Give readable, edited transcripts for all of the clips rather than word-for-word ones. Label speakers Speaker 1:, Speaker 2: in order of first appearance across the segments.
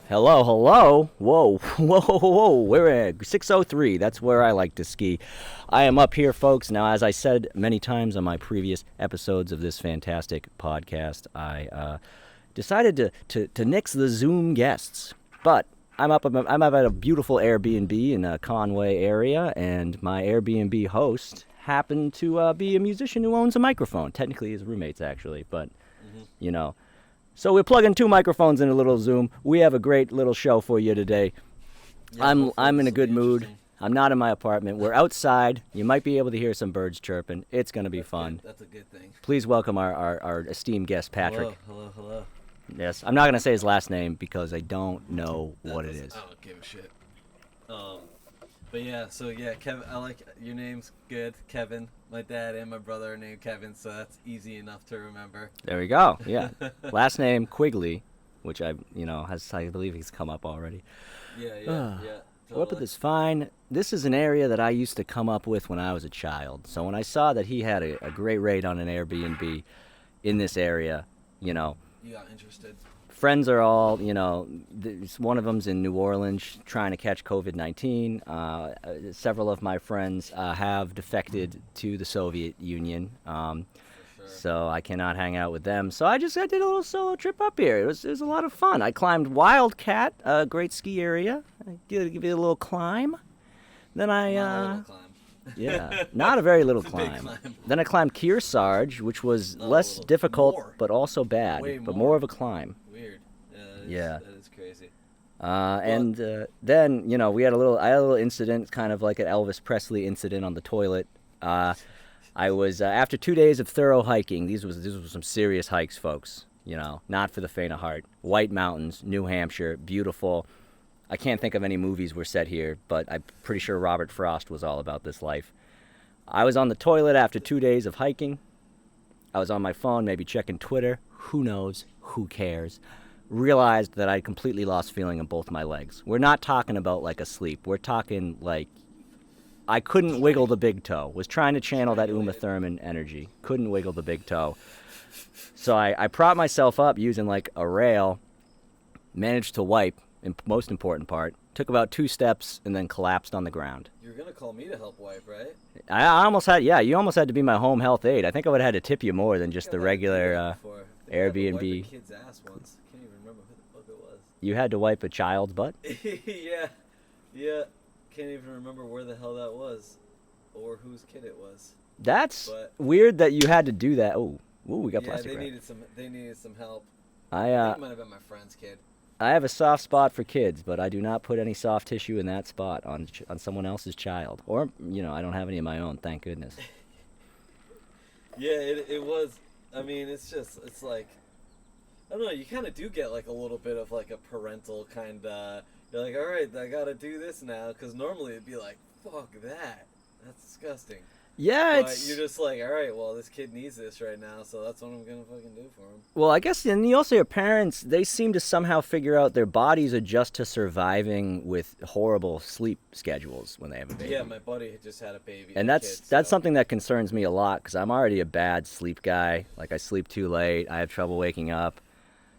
Speaker 1: Hello, hello. Whoa, whoa, whoa, whoa. We're at 603. That's where I like to ski. I am up here, folks. Now, as I said many times on my previous episodes of this fantastic podcast, I decided to nix the Zoom guests. But I'm up at a beautiful Airbnb in a Conway area, and my Airbnb host happened to be a musician who owns a microphone. Technically, his roommates, actually, but, you know. So we're plugging two microphones in a little Zoom. We have a great little show for you today.
Speaker 2: Yeah,
Speaker 1: I'm in a good mood.
Speaker 2: interesting.
Speaker 1: I'm not in my apartment. We're outside. You might be able to hear some birds chirping. It's going to be fun.
Speaker 2: That's a good thing.
Speaker 1: Please welcome our esteemed guest, Patrick.
Speaker 2: Hello.
Speaker 1: Yes, I'm not going to say his last name because I don't know what it is.
Speaker 2: I don't give a shit. But yeah, Kevin. I like your name's good, Kevin. My dad and my brother are named Kevin, so that's easy enough to remember.
Speaker 1: There we go. Yeah. Last name Quigley, which I believe he's come up already.
Speaker 2: Yeah.
Speaker 1: We're up at this fine. This is an area that I used to come up with when I was a child. So when I saw that he had a great rate on an Airbnb in this area,
Speaker 2: You got interested.
Speaker 1: friends are all, one of them's in New Orleans trying to catch COVID-19. Several of my friends have defected to the Soviet Union.
Speaker 2: For sure.
Speaker 1: So I cannot hang out with them. So I did a little solo trip up here. It was a lot of fun. I climbed Wildcat, a great ski area. I give you a little climb. Then
Speaker 2: Not a little climb.
Speaker 1: yeah, not a very little
Speaker 2: It's a big
Speaker 1: climb.
Speaker 2: climb.
Speaker 1: Then I climbed Kearsarge, which was
Speaker 2: Not a
Speaker 1: less
Speaker 2: little,
Speaker 1: difficult
Speaker 2: more.
Speaker 1: but also bad,
Speaker 2: Way
Speaker 1: but
Speaker 2: more.
Speaker 1: more of a climb.
Speaker 2: Weird.
Speaker 1: Yeah.
Speaker 2: That is crazy.
Speaker 1: Then we had I had a little incident, kind of like an Elvis Presley incident on the toilet. I was after 2 days of thorough hiking. These was some serious hikes, folks. Not for the faint of heart. White Mountains, New Hampshire, beautiful. I can't think of any movies were set here, but I'm pretty sure Robert Frost was all about this life. I was on the toilet after 2 days of hiking. I was on my phone, maybe checking Twitter. Who knows? Who cares? Realized that I completely lost feeling in both my legs. We're not talking about like a sleep. We're talking like I couldn't wiggle the big toe. Was trying to channel that Uma Thurman energy. Couldn't wiggle the big toe. So I propped myself up using like a rail. Managed to wipe. Most important part. Took about 2 steps and then collapsed on the ground.
Speaker 2: You were gonna call me to help wipe, right?
Speaker 1: I almost had, you almost had to be my home health aide. I think I would have had to tip you more than just the regular Airbnb.
Speaker 2: I wipe a kid's ass once. Can't even remember who the fuck it was.
Speaker 1: You had to wipe a child's butt?
Speaker 2: yeah. Can't even remember where the hell that was, or whose kid it was.
Speaker 1: That's
Speaker 2: But
Speaker 1: weird that you had to do that. Oh, we got
Speaker 2: yeah,
Speaker 1: plastic
Speaker 2: they
Speaker 1: wrap.
Speaker 2: needed some help.
Speaker 1: I
Speaker 2: I think it might have been my friend's kid.
Speaker 1: I have a soft spot for kids, but I do not put any soft tissue in that spot on someone else's child. Or, I don't have any of my own, thank goodness.
Speaker 2: Yeah, it was. I mean, it's like, I don't know. You kind of do get like a little bit of like a parental kind of. You're like, all right, I gotta do this now, because normally it'd be like, fuck that. That's disgusting.
Speaker 1: Yeah,
Speaker 2: But you're just like, all right, well, this kid needs this right now, so that's what I'm gonna fucking do for him.
Speaker 1: well, I guess, and you also, your parents, they seem to somehow figure out their bodies adjust to surviving with horrible sleep schedules when they have a baby.
Speaker 2: Yeah, my buddy had just had a baby.
Speaker 1: And
Speaker 2: a
Speaker 1: that's
Speaker 2: kid,
Speaker 1: that's
Speaker 2: so-
Speaker 1: something that concerns me a lot because I'm already a bad sleep guy. Like I sleep too late. I have trouble waking up.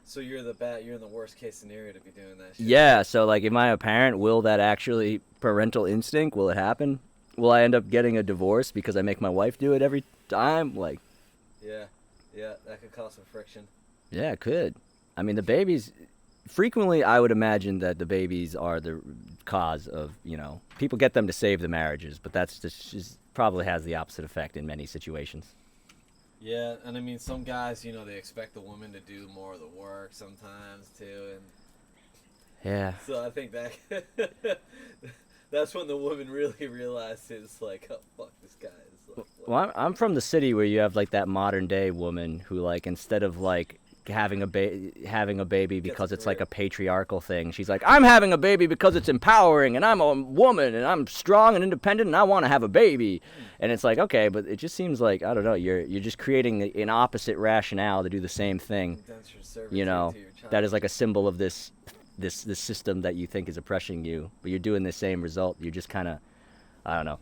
Speaker 2: So you're in the worst case scenario to be doing that shit.
Speaker 1: Yeah. So like, am I a parent? Will that actually parental instinct? Will it happen? Will I end up getting a divorce because I make my wife do it every time? Like,
Speaker 2: Yeah, that could cause some friction.
Speaker 1: yeah, it could. I mean, the babies. Frequently, I would imagine that the babies are the cause of, people get them to save the marriages, but that's just probably has the opposite effect in many situations.
Speaker 2: Yeah, and I mean, some guys, they expect the woman to do more of the work sometimes too, and
Speaker 1: Yeah.
Speaker 2: so I think that that's when the woman really realizes, like, oh fuck, this guy is. Like,
Speaker 1: Well, I'm from the city where you have like that modern day woman who like instead of like having a baby because
Speaker 2: a
Speaker 1: it's like a
Speaker 2: career.
Speaker 1: patriarchal thing, she's like, I'm having a baby because it's empowering and I'm a woman and I'm strong and independent and I want to have a baby. And it's like, okay, but it just seems like, I don't know, you're just creating an opposite rationale to do the same thing,
Speaker 2: That's your servitude to your child.
Speaker 1: that is like a symbol of this system that you think is oppressing you, but you're doing the same result. You're just kind of, I don't know.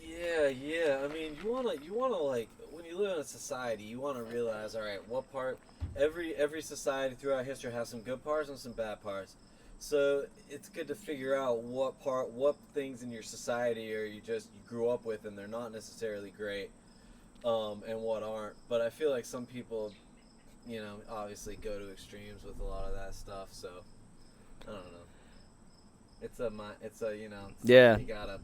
Speaker 2: Yeah. I mean, you wanna like, when you live in a society, you wanna realize, all right, what part. Every society throughout history has some good parts and some bad parts. So it's good to figure out what things in your society are you grew up with and they're not necessarily great, and what aren't. But I feel like some people, obviously go to extremes with a lot of that stuff. So I don't know.
Speaker 1: Yeah.
Speaker 2: You gotta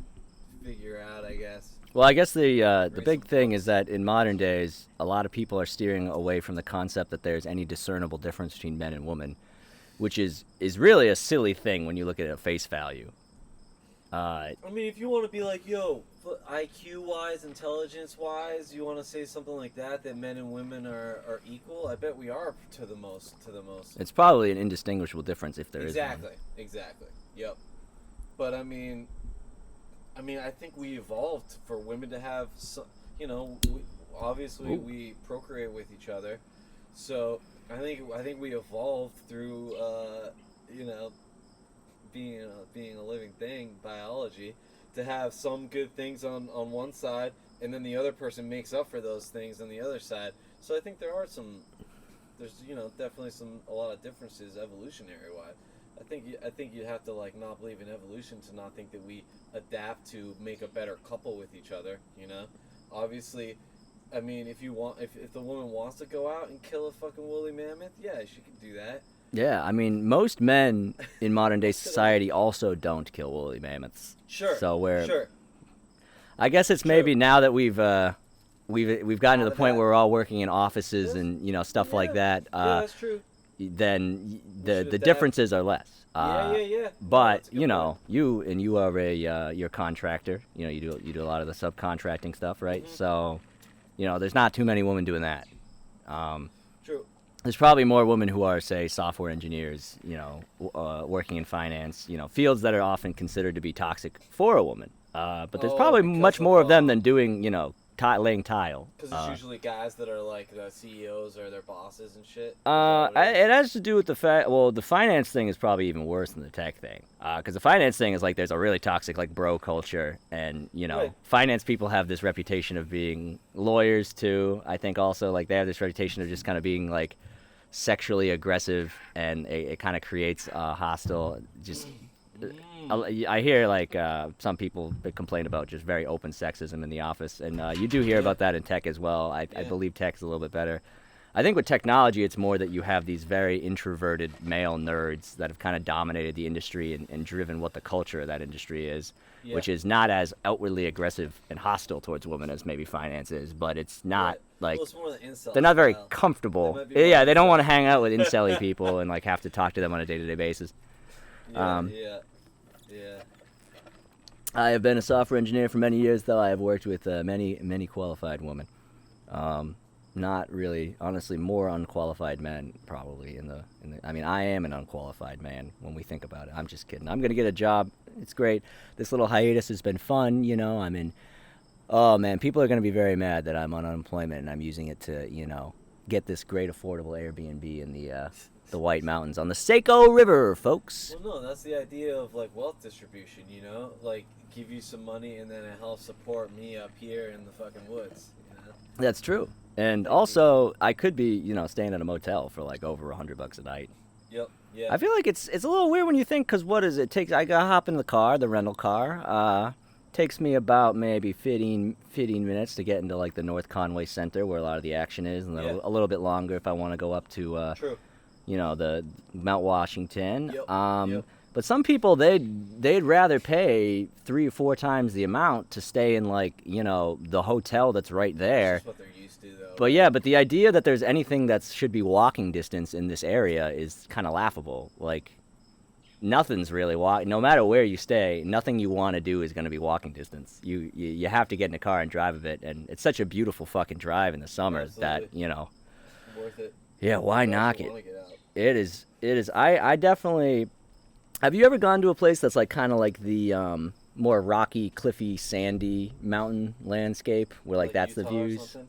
Speaker 2: figure out, I guess.
Speaker 1: Well, I guess the
Speaker 2: Raise
Speaker 1: big
Speaker 2: some
Speaker 1: thing
Speaker 2: funds.
Speaker 1: is that in modern days, a lot of people are steering away from the concept that there's any discernible difference between men and women, which is really a silly thing when you look at it at face value.
Speaker 2: I mean, if you want to be like, yo, IQ wise, intelligence wise, you want to say something like that men and women are equal. I bet we are to the most.
Speaker 1: It's probably an indistinguishable difference if there is one.
Speaker 2: Exactly. Yep. But I mean, I think we evolved for women to have, obviously we procreate with each other, so I think we evolved through, being a living thing, biology, to have some good things on one side, and then the other person makes up for those things on the other side. So I think there's definitely a lot of differences evolutionary wise. I think you have to not believe in evolution to not think that we adapt to make a better couple with each other. Obviously, I mean, if the woman wants to go out and kill a fucking woolly mammoth, yeah, she can do that.
Speaker 1: Yeah, I mean, most men in modern day society also don't kill woolly mammoths.
Speaker 2: Sure.
Speaker 1: So
Speaker 2: sure.
Speaker 1: I guess it's maybe now that we've gotten to the point where we're all working in offices and stuff like that.
Speaker 2: Yeah, that's true.
Speaker 1: Then the
Speaker 2: adapt.
Speaker 1: differences are less.
Speaker 2: Yeah.
Speaker 1: But
Speaker 2: you
Speaker 1: are you're a contractor. You do a lot of the subcontracting stuff, right?
Speaker 2: Mm-hmm.
Speaker 1: So, there's not too many women doing that.
Speaker 2: True.
Speaker 1: There's probably more women who are, say, software engineers, working in finance, fields that are often considered to be toxic for a woman. But there's probably much more of them than doing, laying tile.
Speaker 2: Because it's usually guys that are like the CEOs or their bosses and shit.
Speaker 1: It has to do with the fact. Well, the finance thing is probably even worse than the tech thing. Because the finance thing is there's a really toxic bro culture, and
Speaker 2: Right.
Speaker 1: finance people have this reputation of being lawyers too. I think also they have this reputation of just kind of being sexually aggressive, and it kind of creates a hostile. Just I hear some people complain about just very open sexism in the office, and you do hear about that in tech as well. I believe tech's a little bit better. I think with technology, it's more that you have these very introverted male nerds that have kind of dominated the industry and driven what the culture of that industry is, which is not as outwardly aggressive and hostile towards women as maybe finance is, but it's not
Speaker 2: it's more the incel
Speaker 1: they're not very
Speaker 2: style.
Speaker 1: comfortable.
Speaker 2: They
Speaker 1: They don't want to hang out with incel people and have to talk to them on a day-to-day basis.
Speaker 2: Yeah.
Speaker 1: I have been a software engineer for many years, though. I have worked with many qualified women. Not really, honestly, more unqualified men probably I mean, I am an unqualified man when we think about it. I'm just kidding. I'm gonna get a job. It's great. This little hiatus has been fun. I'm in. Oh man, people are gonna be very mad that I'm on unemployment and I'm using it to get this great affordable Airbnb in the White Mountains on the Saco River, folks.
Speaker 2: Well, no, that's the idea of wealth distribution. Give you some money and then it helps support me up here in the fucking woods.
Speaker 1: That's true. And also, I could be, staying at a motel for over $100 a night.
Speaker 2: Yep. Yeah.
Speaker 1: I feel like it's a little weird when you think, because what is it? I gotta hop in the rental car. Takes me about maybe 15 minutes to get into the North Conway Center where a lot of the action is, and then a little bit longer if I want to go up to,
Speaker 2: True.
Speaker 1: The Mount Washington.
Speaker 2: Yep.
Speaker 1: But some people they'd rather pay 3 or 4 times the amount to stay in the hotel that's right there.
Speaker 2: That's just what they're used to, though.
Speaker 1: But the idea that there's anything that should be walking distance in this area is kind of laughable. Nothing's really no matter where you stay, nothing you want to do is going to be walking distance. You have to get in a car and drive a bit, and it's such a beautiful fucking drive in the summer that
Speaker 2: worth it.
Speaker 1: Yeah, why knock it?
Speaker 2: Get out.
Speaker 1: It is. I definitely. Have you ever gone to a place that's kind of the more rocky, cliffy, sandy mountain landscape where that's
Speaker 2: Utah
Speaker 1: the
Speaker 2: or
Speaker 1: views?
Speaker 2: something?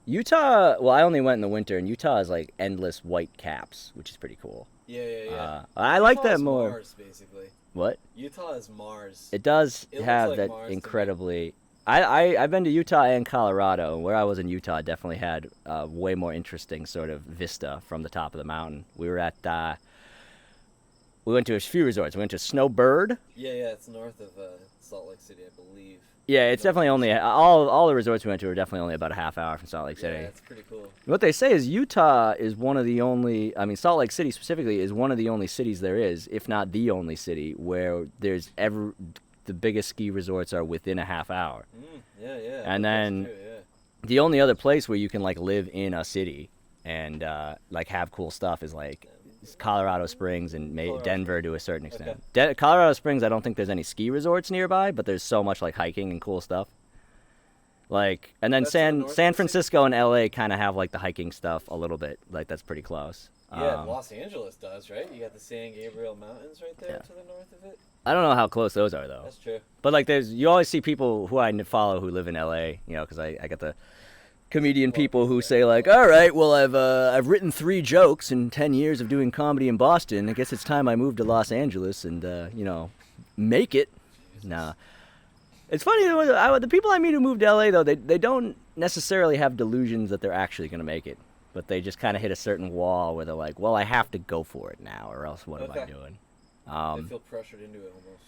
Speaker 1: Utah. Well, I only went in the winter, and Utah is endless white caps, which is pretty cool.
Speaker 2: Yeah.
Speaker 1: I like
Speaker 2: Utah
Speaker 1: that
Speaker 2: is
Speaker 1: more.
Speaker 2: Mars, basically.
Speaker 1: What?
Speaker 2: Utah is Mars.
Speaker 1: It does
Speaker 2: It looks
Speaker 1: have
Speaker 2: like
Speaker 1: that
Speaker 2: Mars to me.
Speaker 1: incredibly. I've been to Utah and Colorado, and where I was in Utah definitely had a way more interesting sort of vista from the top of the mountain. We were at We went to a few resorts. We went to Snowbird.
Speaker 2: Yeah, it's north of Salt Lake City, I believe.
Speaker 1: Yeah, it's definitely only all the resorts we went to were definitely only about a half hour from Salt Lake City.
Speaker 2: Yeah, it's pretty cool.
Speaker 1: What they say is Utah is one of the only. I mean, Salt Lake City specifically is one of the only cities there is, if not the only city, where there's ever the biggest ski resorts are within a half hour.
Speaker 2: Yeah.
Speaker 1: And then
Speaker 2: true, yeah.
Speaker 1: the only other place where you can like live in a city and like have cool stuff is like Colorado Springs and Denver to a certain extent.
Speaker 2: Okay.
Speaker 1: Colorado Springs, I don't think there's any ski resorts nearby, but there's so much like hiking and cool stuff. Like, and then
Speaker 2: That's in the north of the
Speaker 1: San
Speaker 2: city?
Speaker 1: Francisco and LA kind of have like the hiking stuff a little bit. Like that's pretty close.
Speaker 2: Yeah, Los Angeles does, right? You got the San Gabriel Mountains right there to the north of it.
Speaker 1: I don't know how close those are though.
Speaker 2: That's true.
Speaker 1: But like, you always see people who I follow who live in LA, you know, because I got the comedian people who say like, all right, well I've written 3 jokes in 10 years of doing comedy in Boston. I guess it's time I moved to Los Angeles and you know, make it. Nah. It's funny, the people I meet who moved to LA, though, they don't necessarily have delusions that they're actually going to make it. But they just kind of hit a certain wall where they're like, well, I have to go for it now, or else what am I doing?
Speaker 2: They feel pressured into it almost.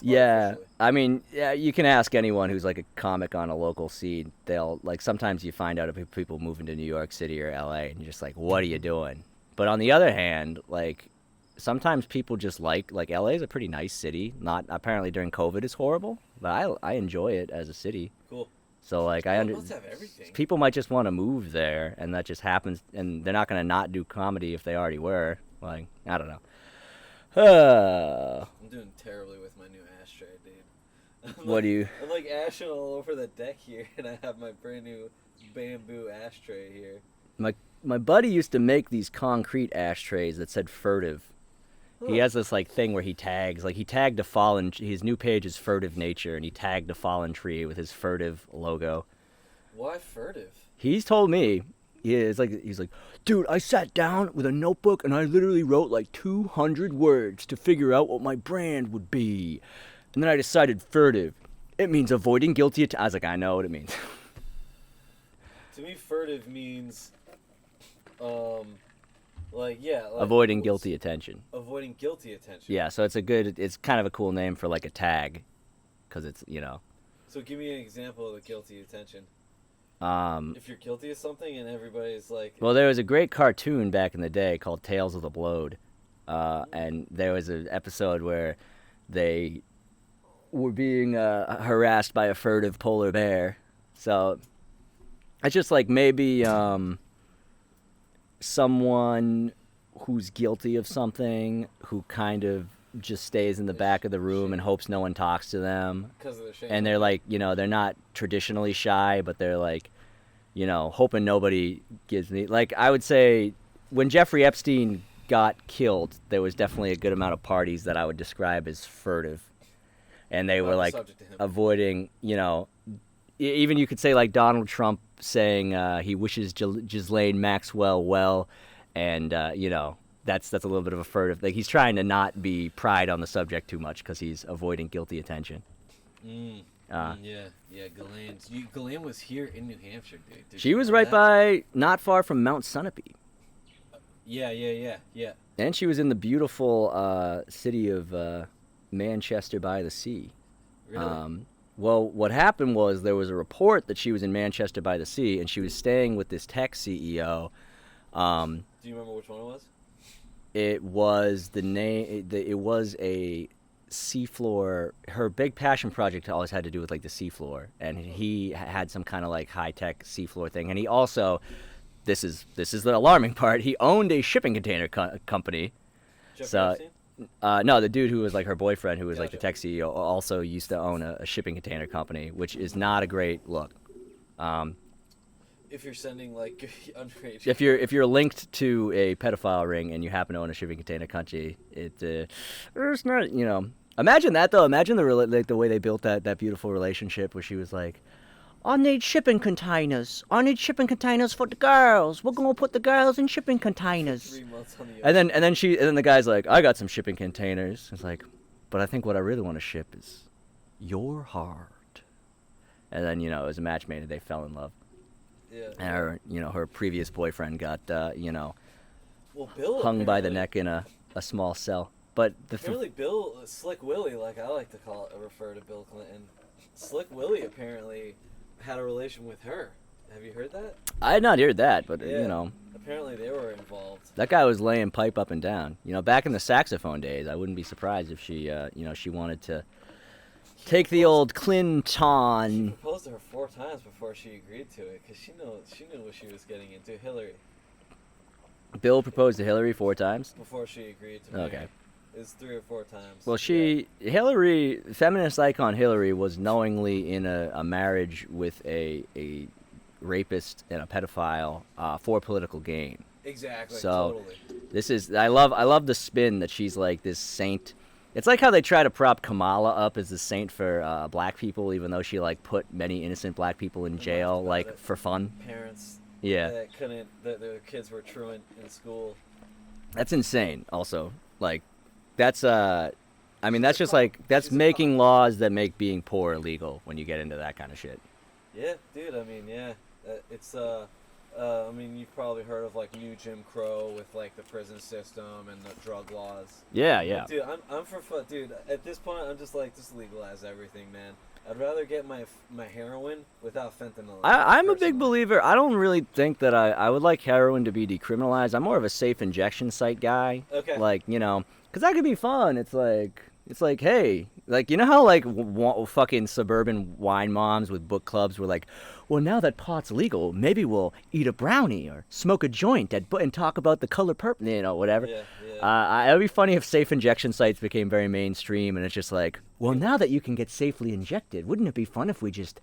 Speaker 1: Yeah,
Speaker 2: Artificially.
Speaker 1: I mean, yeah, you can ask anyone who's like a comic on a local scene. They'll, like, sometimes you find out of people moving to New York City or LA, and you're just like, what are you doing? But on the other hand, like, sometimes people just like LA is a pretty nice city. Not apparently during COVID is horrible, but I enjoy it as a city.
Speaker 2: Cool.
Speaker 1: So like
Speaker 2: It must have everything.
Speaker 1: people might just want to move there, and that just happens, and they're not gonna not do comedy if they already were. Like, I don't know.
Speaker 2: I'm doing terribly with my new ashtray, dude. I'm like ashing all over the deck here, and I have my brand new bamboo ashtray here.
Speaker 1: My buddy used to make these concrete ashtrays that said furtive. He has this like thing where he tagged a fallen. His new page is Furtive Nature, and he tagged a fallen tree with his furtive logo.
Speaker 2: Why furtive?
Speaker 1: He's told me he's like, dude, I sat down with a notebook and I literally wrote like 200 words to figure out what my brand would be, and then I decided furtive. It means avoiding guilty. I was like, I know what it means.
Speaker 2: To me, furtive means,
Speaker 1: Avoiding guilty attention.
Speaker 2: Avoiding guilty attention.
Speaker 1: Yeah, so it's kind of a cool name for like a tag, because it's, you know.
Speaker 2: So give me an example of the guilty attention.
Speaker 1: Um,
Speaker 2: If you're guilty of something and everybody's like...
Speaker 1: Well, there was a great cartoon back in the day called Tales of the Blowed, and there was an episode where they were being harassed by a furtive polar bear. So it's just like maybe someone who's guilty of something who kind of just stays in the back of the room and hopes no one talks to them.
Speaker 2: Because of their shame.
Speaker 1: And they're like, you know, they're not traditionally shy, but they're like, you know, hoping nobody gives me... Like, I would say when Jeffrey Epstein got killed, there was definitely a good amount of parties that I would describe as furtive. And they were like avoiding, you know, even you could say like Donald Trump saying he wishes Ghislaine Maxwell well, and, you know, that's a little bit of a furtive. Like, he's trying to not be pried on the subject too much because he's avoiding guilty attention.
Speaker 2: Ghislaine was here in New Hampshire, dude.
Speaker 1: She was right by, not far from Mount Sunapee.
Speaker 2: Yeah.
Speaker 1: And she was in the beautiful city of Manchester by the Sea.
Speaker 2: Really?
Speaker 1: Well, what happened was there was a report that she was in Manchester by the Sea, and she was staying with this tech CEO.
Speaker 2: Do you remember which one it was?
Speaker 1: It was it was a seafloor. Her big passion project always had to do with like the seafloor, and he had some kind of like high tech seafloor thing. And he also, this is the alarming part, he owned a shipping container company.
Speaker 2: Jeffrey Epstein?
Speaker 1: No, the dude who was like her boyfriend, who was like the
Speaker 2: Gotcha.
Speaker 1: tech CEO, also used to own a shipping container company, which is not a great look.
Speaker 2: If you're sending like underage...
Speaker 1: If you're linked to a pedophile ring and you happen to own a shipping container company, it's not, you know. Imagine that though. Imagine the way they built that beautiful relationship where she was like, I need shipping containers. I need shipping containers for the girls. We're gonna put the girls in shipping containers.
Speaker 2: 3 months on the
Speaker 1: And then the guy's like, I got some shipping containers. It's like, but I think what I really want to ship is your heart. And then, you know, it was a match made and they fell in love.
Speaker 2: Yeah.
Speaker 1: And her previous boyfriend got,
Speaker 2: Well, Bill
Speaker 1: hung by the
Speaker 2: apparently-
Speaker 1: neck in a a small cell. But
Speaker 2: Apparently, Bill Slick Willie, like I like to refer to Bill Clinton, Slick Willie apparently had a relation with her. Have you heard that?
Speaker 1: I had not heard that, but
Speaker 2: Yeah.
Speaker 1: you know,
Speaker 2: Apparently, they were involved.
Speaker 1: that guy was laying pipe up and down. You know, back in the saxophone days, I wouldn't be surprised if she, she wanted to take the old
Speaker 2: He
Speaker 1: Clinton.
Speaker 2: proposed to her 4 times before she agreed to it, because she knew what she was getting into. Hillary,
Speaker 1: Bill proposed to Hillary 4 times.
Speaker 2: before she agreed to marry.
Speaker 1: Okay.
Speaker 2: It was 3 or 4 times.
Speaker 1: Well, Hillary, feminist icon Hillary, was knowingly in a marriage with a rapist and a pedophile for political gain.
Speaker 2: Exactly.
Speaker 1: So
Speaker 2: Totally.
Speaker 1: I love the spin that she's like this saint. It's like how they try to prop Kamala up as the saint for black people, even though she like put many innocent black people in jail like for fun.
Speaker 2: Parents
Speaker 1: Yeah,
Speaker 2: that their kids were truant in school.
Speaker 1: that's insane. Also, like that's that's just like that's making laws that make being poor illegal when you get into that kind of shit.
Speaker 2: Yeah, dude. I mean, yeah. It's I mean, you've probably heard of like new Jim Crow with like the prison system and the drug laws.
Speaker 1: Yeah, yeah.
Speaker 2: Dude, I'm for fun. Dude, at this point, I'm just like, just legalize everything, man. I'd rather get my heroin without fentanyl.
Speaker 1: I'm a big believer. I don't really think that I would like heroin to be decriminalized. I'm more of a safe injection site guy.
Speaker 2: Okay.
Speaker 1: Like, because that could be fun. It's like, hey, like, you know how like fucking suburban wine moms with book clubs were like, well, now that pot's legal, maybe we'll eat a brownie or smoke a joint and talk about the color purple, whatever.
Speaker 2: Yeah, yeah.
Speaker 1: It would be funny if safe injection sites became very mainstream, and it's just like, well, now that you can get safely injected, wouldn't it be fun if we just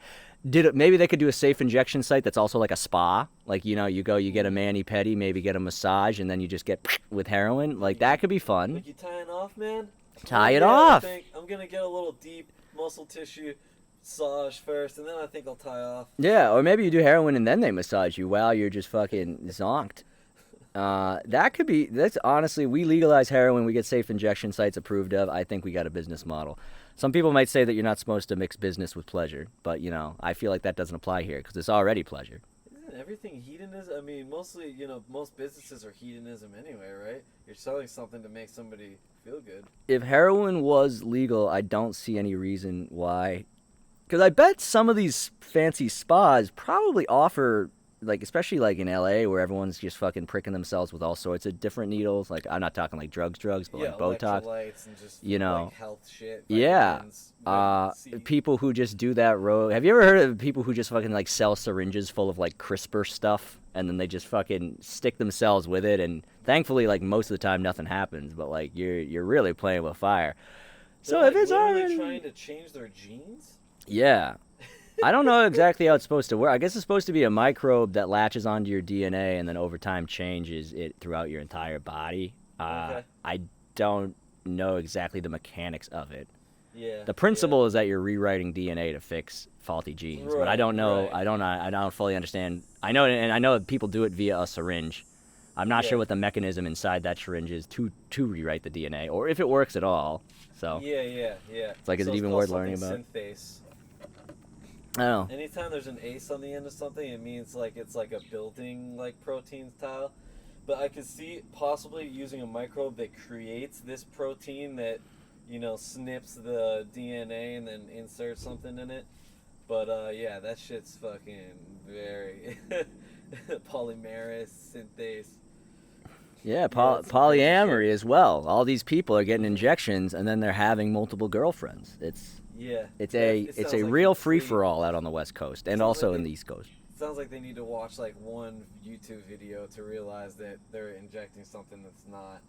Speaker 1: did it? Maybe they could do a safe injection site that's also like a spa. Like, you get a mani-pedi, maybe get a massage, and then you just get with heroin. Like, that could be fun.
Speaker 2: Like, you tying off, man?
Speaker 1: Tie it off.
Speaker 2: I'm going to get a little deep muscle tissue massage first, and then I think I'll tie off.
Speaker 1: Yeah, or maybe you do heroin and then they massage you while you're just fucking zonked. That's honestly, we legalize heroin, we get safe injection sites approved of. I think we got a business model. Some people might say that you're not supposed to mix business with pleasure, but, I feel like that doesn't apply here because it's already pleasure.
Speaker 2: Isn't everything hedonism? I mean, mostly, most businesses are hedonism anyway, right? You're selling something to make somebody feel good.
Speaker 1: If heroin was legal, I don't see any reason why. Because I bet some of these fancy spas probably offer, like, especially like in LA where everyone's just fucking pricking themselves with all sorts of different needles. Like, I'm not talking like drugs, but like Botox.
Speaker 2: Electrolytes and just,
Speaker 1: like
Speaker 2: health shit.
Speaker 1: Yeah.
Speaker 2: Vitamins,
Speaker 1: people who just do that road. Have you ever heard of people who just fucking like sell syringes full of like CRISPR stuff and then they just fucking stick themselves with it? And thankfully, like most of the time, nothing happens. But like you're really playing with fire. So if it's already
Speaker 2: trying to change their genes.
Speaker 1: Yeah. I don't know exactly how it's supposed to work. I guess it's supposed to be a microbe that latches onto your DNA and then over time changes it throughout your entire body.
Speaker 2: Okay.
Speaker 1: I don't know exactly the mechanics of it.
Speaker 2: Yeah.
Speaker 1: The principle is that you're rewriting DNA to fix faulty genes, but I don't know.
Speaker 2: Right.
Speaker 1: I don't fully understand. I know that people do it via a syringe. I'm not sure what the mechanism inside that syringe is to rewrite the DNA, or if it works at all. So
Speaker 2: Yeah.
Speaker 1: it's like, is it even worth learning about?
Speaker 2: Synthase.
Speaker 1: I don't know.
Speaker 2: Anytime there's an ace on the end of something, it means like it's like a building like protein style. But I could see possibly using a microbe that creates this protein that, snips the DNA and then inserts something in it. But yeah, that shit's fucking very polymerase synthase.
Speaker 1: Yeah, polyamory as well. All these people are getting injections and then they're having multiple girlfriends. It's a real free for all out on the West Coast and also in the East Coast.
Speaker 2: Sounds like they need to watch like one YouTube video to realize that they're injecting something that's not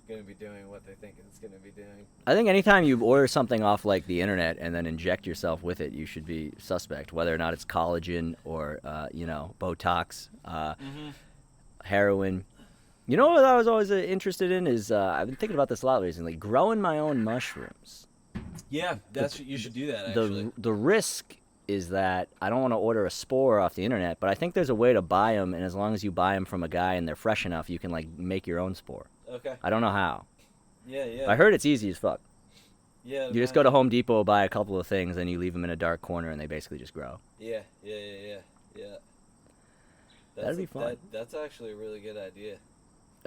Speaker 2: going to be doing what they think it's going to be doing.
Speaker 1: I think anytime you order something off like the internet and then inject yourself with it, you should be suspect, whether or not it's collagen or Botox, heroin. You know what I was always interested in is I've been thinking about this a lot recently. Growing my own mushrooms.
Speaker 2: Yeah, you should do that. Actually,
Speaker 1: the risk is that I don't want to order a spore off the internet, but I think there's a way to buy them, and as long as you buy them from a guy and they're fresh enough, you can like make your own spore.
Speaker 2: Okay.
Speaker 1: I don't know how.
Speaker 2: Yeah.
Speaker 1: I heard it's easy as fuck.
Speaker 2: Yeah.
Speaker 1: You just go to Home Depot, buy a couple of things, and you leave them in a dark corner, and they basically just grow.
Speaker 2: Yeah.
Speaker 1: That'd be fun.
Speaker 2: That's actually a really good idea.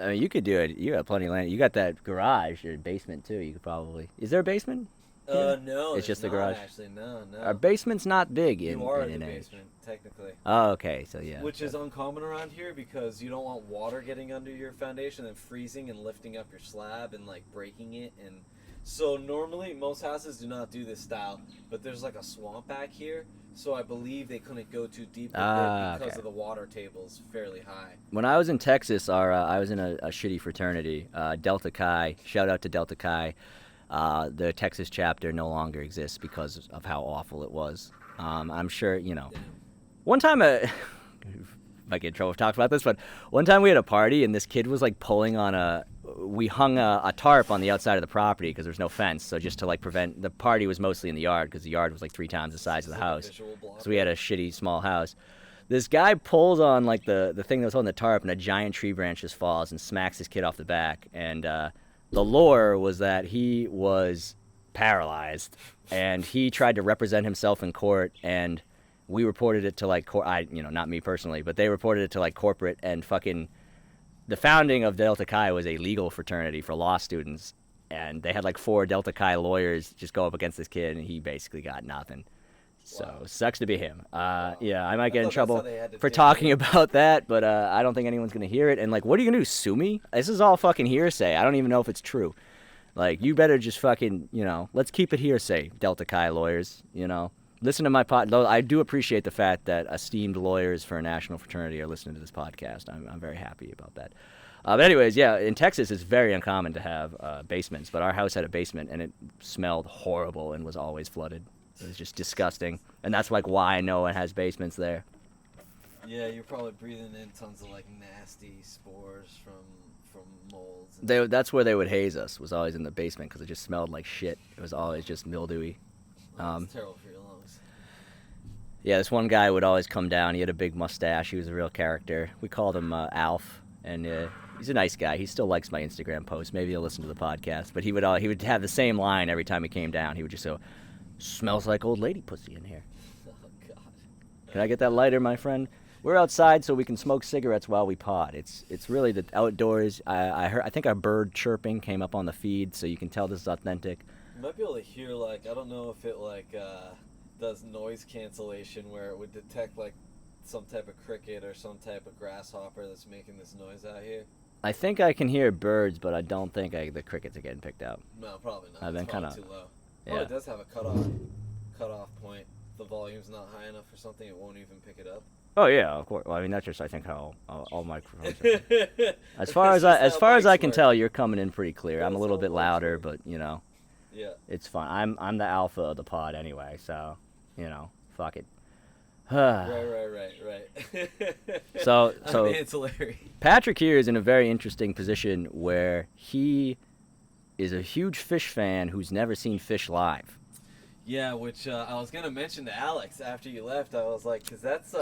Speaker 1: I mean, you could do it. You got plenty of land. You got that garage or basement too. You could probably. Is there a basement?
Speaker 2: No,
Speaker 1: It's just the
Speaker 2: not,
Speaker 1: garage.
Speaker 2: Actually, no.
Speaker 1: Our basement's not big in
Speaker 2: You are
Speaker 1: in
Speaker 2: in the
Speaker 1: NA.
Speaker 2: basement, technically.
Speaker 1: Oh, okay. So yeah.
Speaker 2: Which is uncommon around here because you don't want water getting under your foundation and freezing and lifting up your slab and like breaking it. And so normally most houses do not do this style, but there's like a swamp back here, so I believe they couldn't go too deep with it because of the water table's fairly high.
Speaker 1: When I was in Texas, I was in a shitty fraternity, Delta Chi. Shout out to Delta Chi. The Texas chapter no longer exists because of how awful it was. I'm sure, you know. One time, might get in trouble if I talk about this, but one time we had a party and this kid was like pulling on we hung a tarp on the outside of the property because there's no fence. So just to like prevent, the party was mostly in the yard because the yard was like 3 times the size of the house. So we had a shitty small house. This guy pulls on like the thing that was on the tarp and a giant tree branch just falls and smacks this kid off the back. And the lore was that he was paralyzed and he tried to represent himself in court, and we reported it to like not me personally, but they reported it to like corporate, and fucking the founding of Delta Chi was a legal fraternity for law students, and they had like 4 Delta Chi lawyers just go up against this kid, and he basically got nothing. So sucks to be him. Yeah, I might get in trouble for talking about that, but I don't think anyone's gonna hear it. And like, what are you gonna do? Sue me? This is all fucking hearsay. I don't even know if it's true. Like, you better just fucking, let's keep it hearsay, Delta Chi lawyers. Listen to my pod. Though I do appreciate the fact that esteemed lawyers for a national fraternity are listening to this podcast. I'm very happy about that. But anyways, yeah, in Texas it's very uncommon to have basements, but our house had a basement and it smelled horrible and was always flooded. It was just disgusting, and that's like why I know it has basements there.
Speaker 2: Yeah, you're probably breathing in tons of like nasty spores from molds.
Speaker 1: That's where they would haze us. Was always in the basement because it just smelled like shit. It was always just mildewy.
Speaker 2: It's terrible for your lungs.
Speaker 1: Yeah, this one guy would always come down. He had a big mustache. He was a real character. We called him Alf, and he's a nice guy. He still likes my Instagram posts. Maybe he'll listen to the podcast. But he would have the same line every time he came down. He would just go, "Smells like old lady pussy in here."
Speaker 2: Oh God.
Speaker 1: Can I get that lighter, my friend? We're outside so we can smoke cigarettes while we pod. It's really the outdoors. I think our bird chirping came up on the feed, so you can tell this is authentic.
Speaker 2: You might be able to hear like, I don't know if it like does noise cancellation where it would detect like some type of cricket or some type of grasshopper that's making this noise out here.
Speaker 1: I think I can hear birds, but I don't think the crickets are getting picked out.
Speaker 2: No, probably not.
Speaker 1: I've been
Speaker 2: kind of too low.
Speaker 1: Yeah.
Speaker 2: Oh, it does have a cutoff point. The volume's not high enough or something. It won't even pick it up.
Speaker 1: Oh yeah, of course. Well, I mean that's just I think how all microphones are. As far as I can tell, you're coming in pretty clear. I'm a little bit louder, but
Speaker 2: Yeah.
Speaker 1: It's fine. I'm the alpha of the pod anyway, so fuck it.
Speaker 2: Right.
Speaker 1: So
Speaker 2: I'm ancillary.
Speaker 1: Patrick here is in a very interesting position where he is a huge fish fan who's never seen fish live.
Speaker 2: Yeah, which I was gonna mention to Alex after you left. I was like, because that's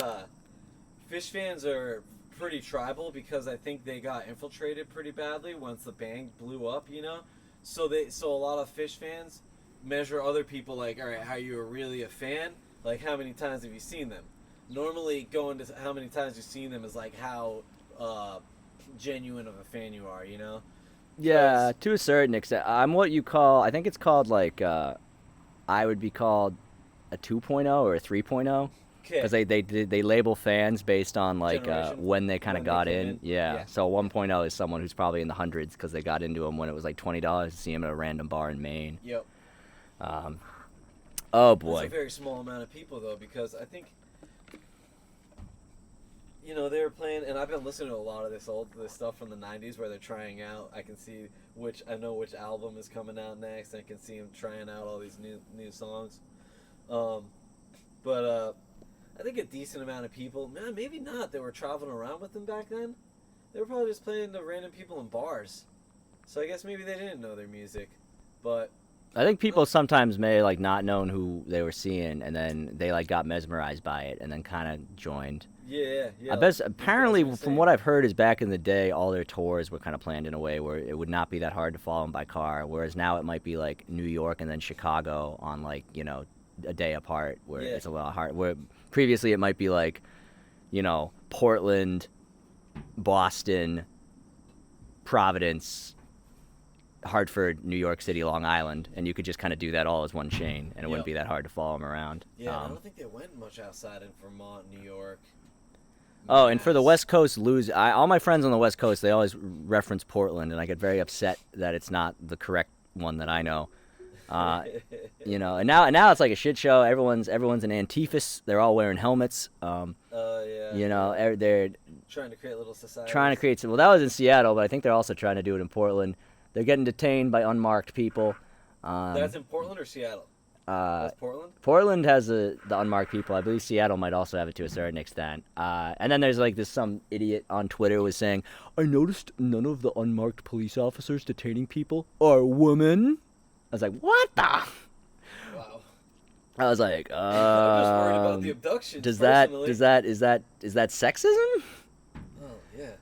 Speaker 2: fish fans are pretty tribal because I think they got infiltrated pretty badly once the band blew up. So a lot of fish fans measure other people like, all right, how you are really a fan? Like, how many times have you seen them? Normally, going to how many times you've seen them is like how genuine of a fan you are.
Speaker 1: Yeah, to a certain extent. I'm what you call. I think it's called like. I would be called a 2.0 or a 3.0 because they label fans based on like when they kind of got in. Yeah. So 1.0 is someone who's probably in the hundreds because they got into them when it was like $20 to see them at a random bar in Maine.
Speaker 2: Yep.
Speaker 1: Oh boy.
Speaker 2: That's a very small amount of people though, because I think they were playing, and I've been listening to a lot of this stuff from the 90s where they're trying out. I can see I know which album is coming out next. I can see them trying out all these new songs. But I think a decent amount of people, maybe not, that were traveling around with them back then. They were probably just playing to random people in bars. So I guess maybe they didn't know their music. But
Speaker 1: I think people sometimes may like not known who they were seeing, and then they like got mesmerized by it, and then kind of joined.
Speaker 2: Yeah.
Speaker 1: I bet apparently, from what I've heard, is back in the day, all their tours were kind of planned in a way where it would not be that hard to follow them by car. Whereas now it might be like New York and then Chicago on like a day apart, where it's a little hard. Where previously it might be like, Portland, Boston, Providence, Hartford, New York City, Long Island, and you could just kind of do that all as one chain, and it wouldn't be that hard to follow them around.
Speaker 2: Yeah, I don't think they went much outside in Vermont, New York.
Speaker 1: Oh, and for the West Coast all my friends on the West Coast, they always reference Portland, and I get very upset that it's not the correct one that I know. You know, and now it's like a shit show. Everyone's an Antifas. They're all wearing helmets.
Speaker 2: Yeah.
Speaker 1: You know, they're
Speaker 2: trying to create little society.
Speaker 1: Well, that was in Seattle, but I think they're also trying to do it in Portland. They're getting detained by unmarked people.
Speaker 2: That's in Portland or Seattle? That's Portland?
Speaker 1: Portland has the unmarked people. I believe Seattle might also have it to a certain extent. And then there's like some idiot on Twitter was saying, I noticed none of the unmarked police officers detaining people are women. I was like, what the?
Speaker 2: Wow.
Speaker 1: I was like,
Speaker 2: I'm just worried about the abductions.
Speaker 1: Is that sexism?
Speaker 2: Oh yeah.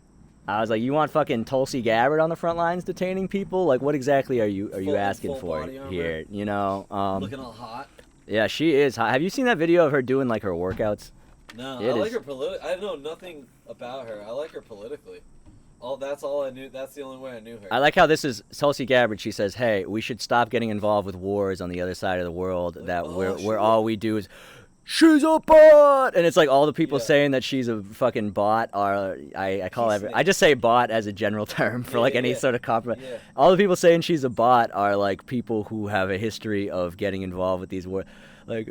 Speaker 1: I was like, you want fucking Tulsi Gabbard on the front lines detaining people? Like, what exactly are you asking for here? You know,
Speaker 2: looking all hot.
Speaker 1: Yeah, she is hot. Have you seen that video of her doing like her workouts?
Speaker 2: No, I like her I know nothing about her. I like her politically. That's all I knew. That's the only way I knew her.
Speaker 1: I like how this is Tulsi Gabbard. She says, "Hey, we should stop getting involved with wars on the other side of the world. Where all we do is." She's a bot, and it's like all the people saying that she's a fucking bot are I just say bot as a general term for any sort of compliment. Yeah. All the people saying she's a bot are like people who have a history of getting involved with these wars. Like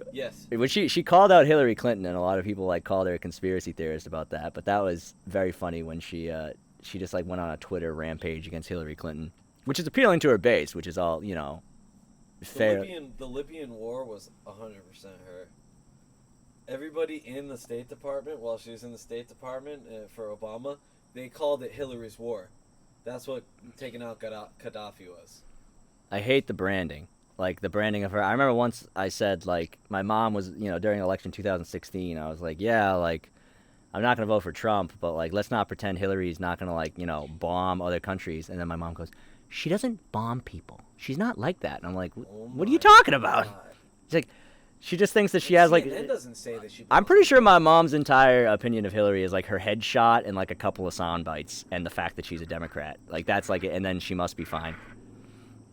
Speaker 1: when she called out Hillary Clinton, and a lot of people like called her a conspiracy theorist about that. But that was very funny when she just like went on a Twitter rampage against Hillary Clinton, which is appealing to her base, which is all fair.
Speaker 2: The Libyan war was 100% her. Everybody in the State Department, while she was in the State Department for Obama, they called it Hillary's war. That's what taking out Gaddafi was.
Speaker 1: I hate the branding. Like, the branding of her. I remember once I said, like, my mom was, during election 2016, I was like, yeah, like, I'm not going to vote for Trump, but, like, let's not pretend Hillary's not going to, like, bomb other countries. And then my mom goes, she doesn't bomb people. She's not like that. And I'm like, what are you talking about? She's like... She just thinks that she has
Speaker 2: CNN doesn't say that she.
Speaker 1: I'm pretty sure my mom's entire opinion of Hillary is like her headshot and like a couple of sound bites and the fact that she's a Democrat. Like that's like, and then she must be fine.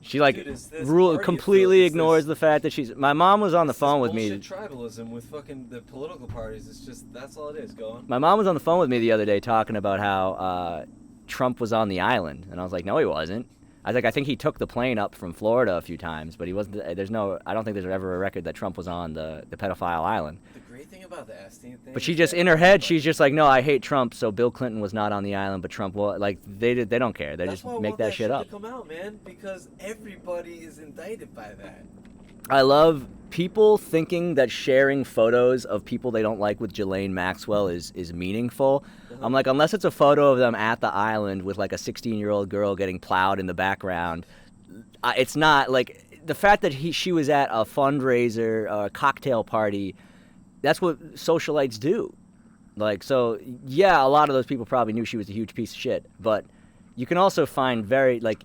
Speaker 1: She like completely ignores the fact that she's. My mom was on the phone with me.
Speaker 2: Tribalism with fucking the political parties. It's just that's all it is. Go on.
Speaker 1: My mom was on the phone with me the other day talking about how Trump was on the island, and I was like, no, he wasn't. I was like, I think he took the plane up from Florida a few times, but he wasn't. I don't think there's ever a record that Trump was on the pedophile island.
Speaker 2: The great thing about the Epstein thing.
Speaker 1: But she just, in her head, she's just like, no, I hate Trump, so Bill Clinton was not on the island, but Trump was. Like, they don't care. They just make that shit up.
Speaker 2: That's why I want that shit to come out, man, because everybody is indicted by that.
Speaker 1: I love people thinking that sharing photos of people they don't like with Ghislaine Maxwell is meaningful. I'm like, unless it's a photo of them at the island with like a 16-year-old girl getting plowed in the background, it's not like the fact that she was at a fundraiser, a cocktail party. That's what socialites do. Like, so yeah, a lot of those people probably knew she was a huge piece of shit, but you can also find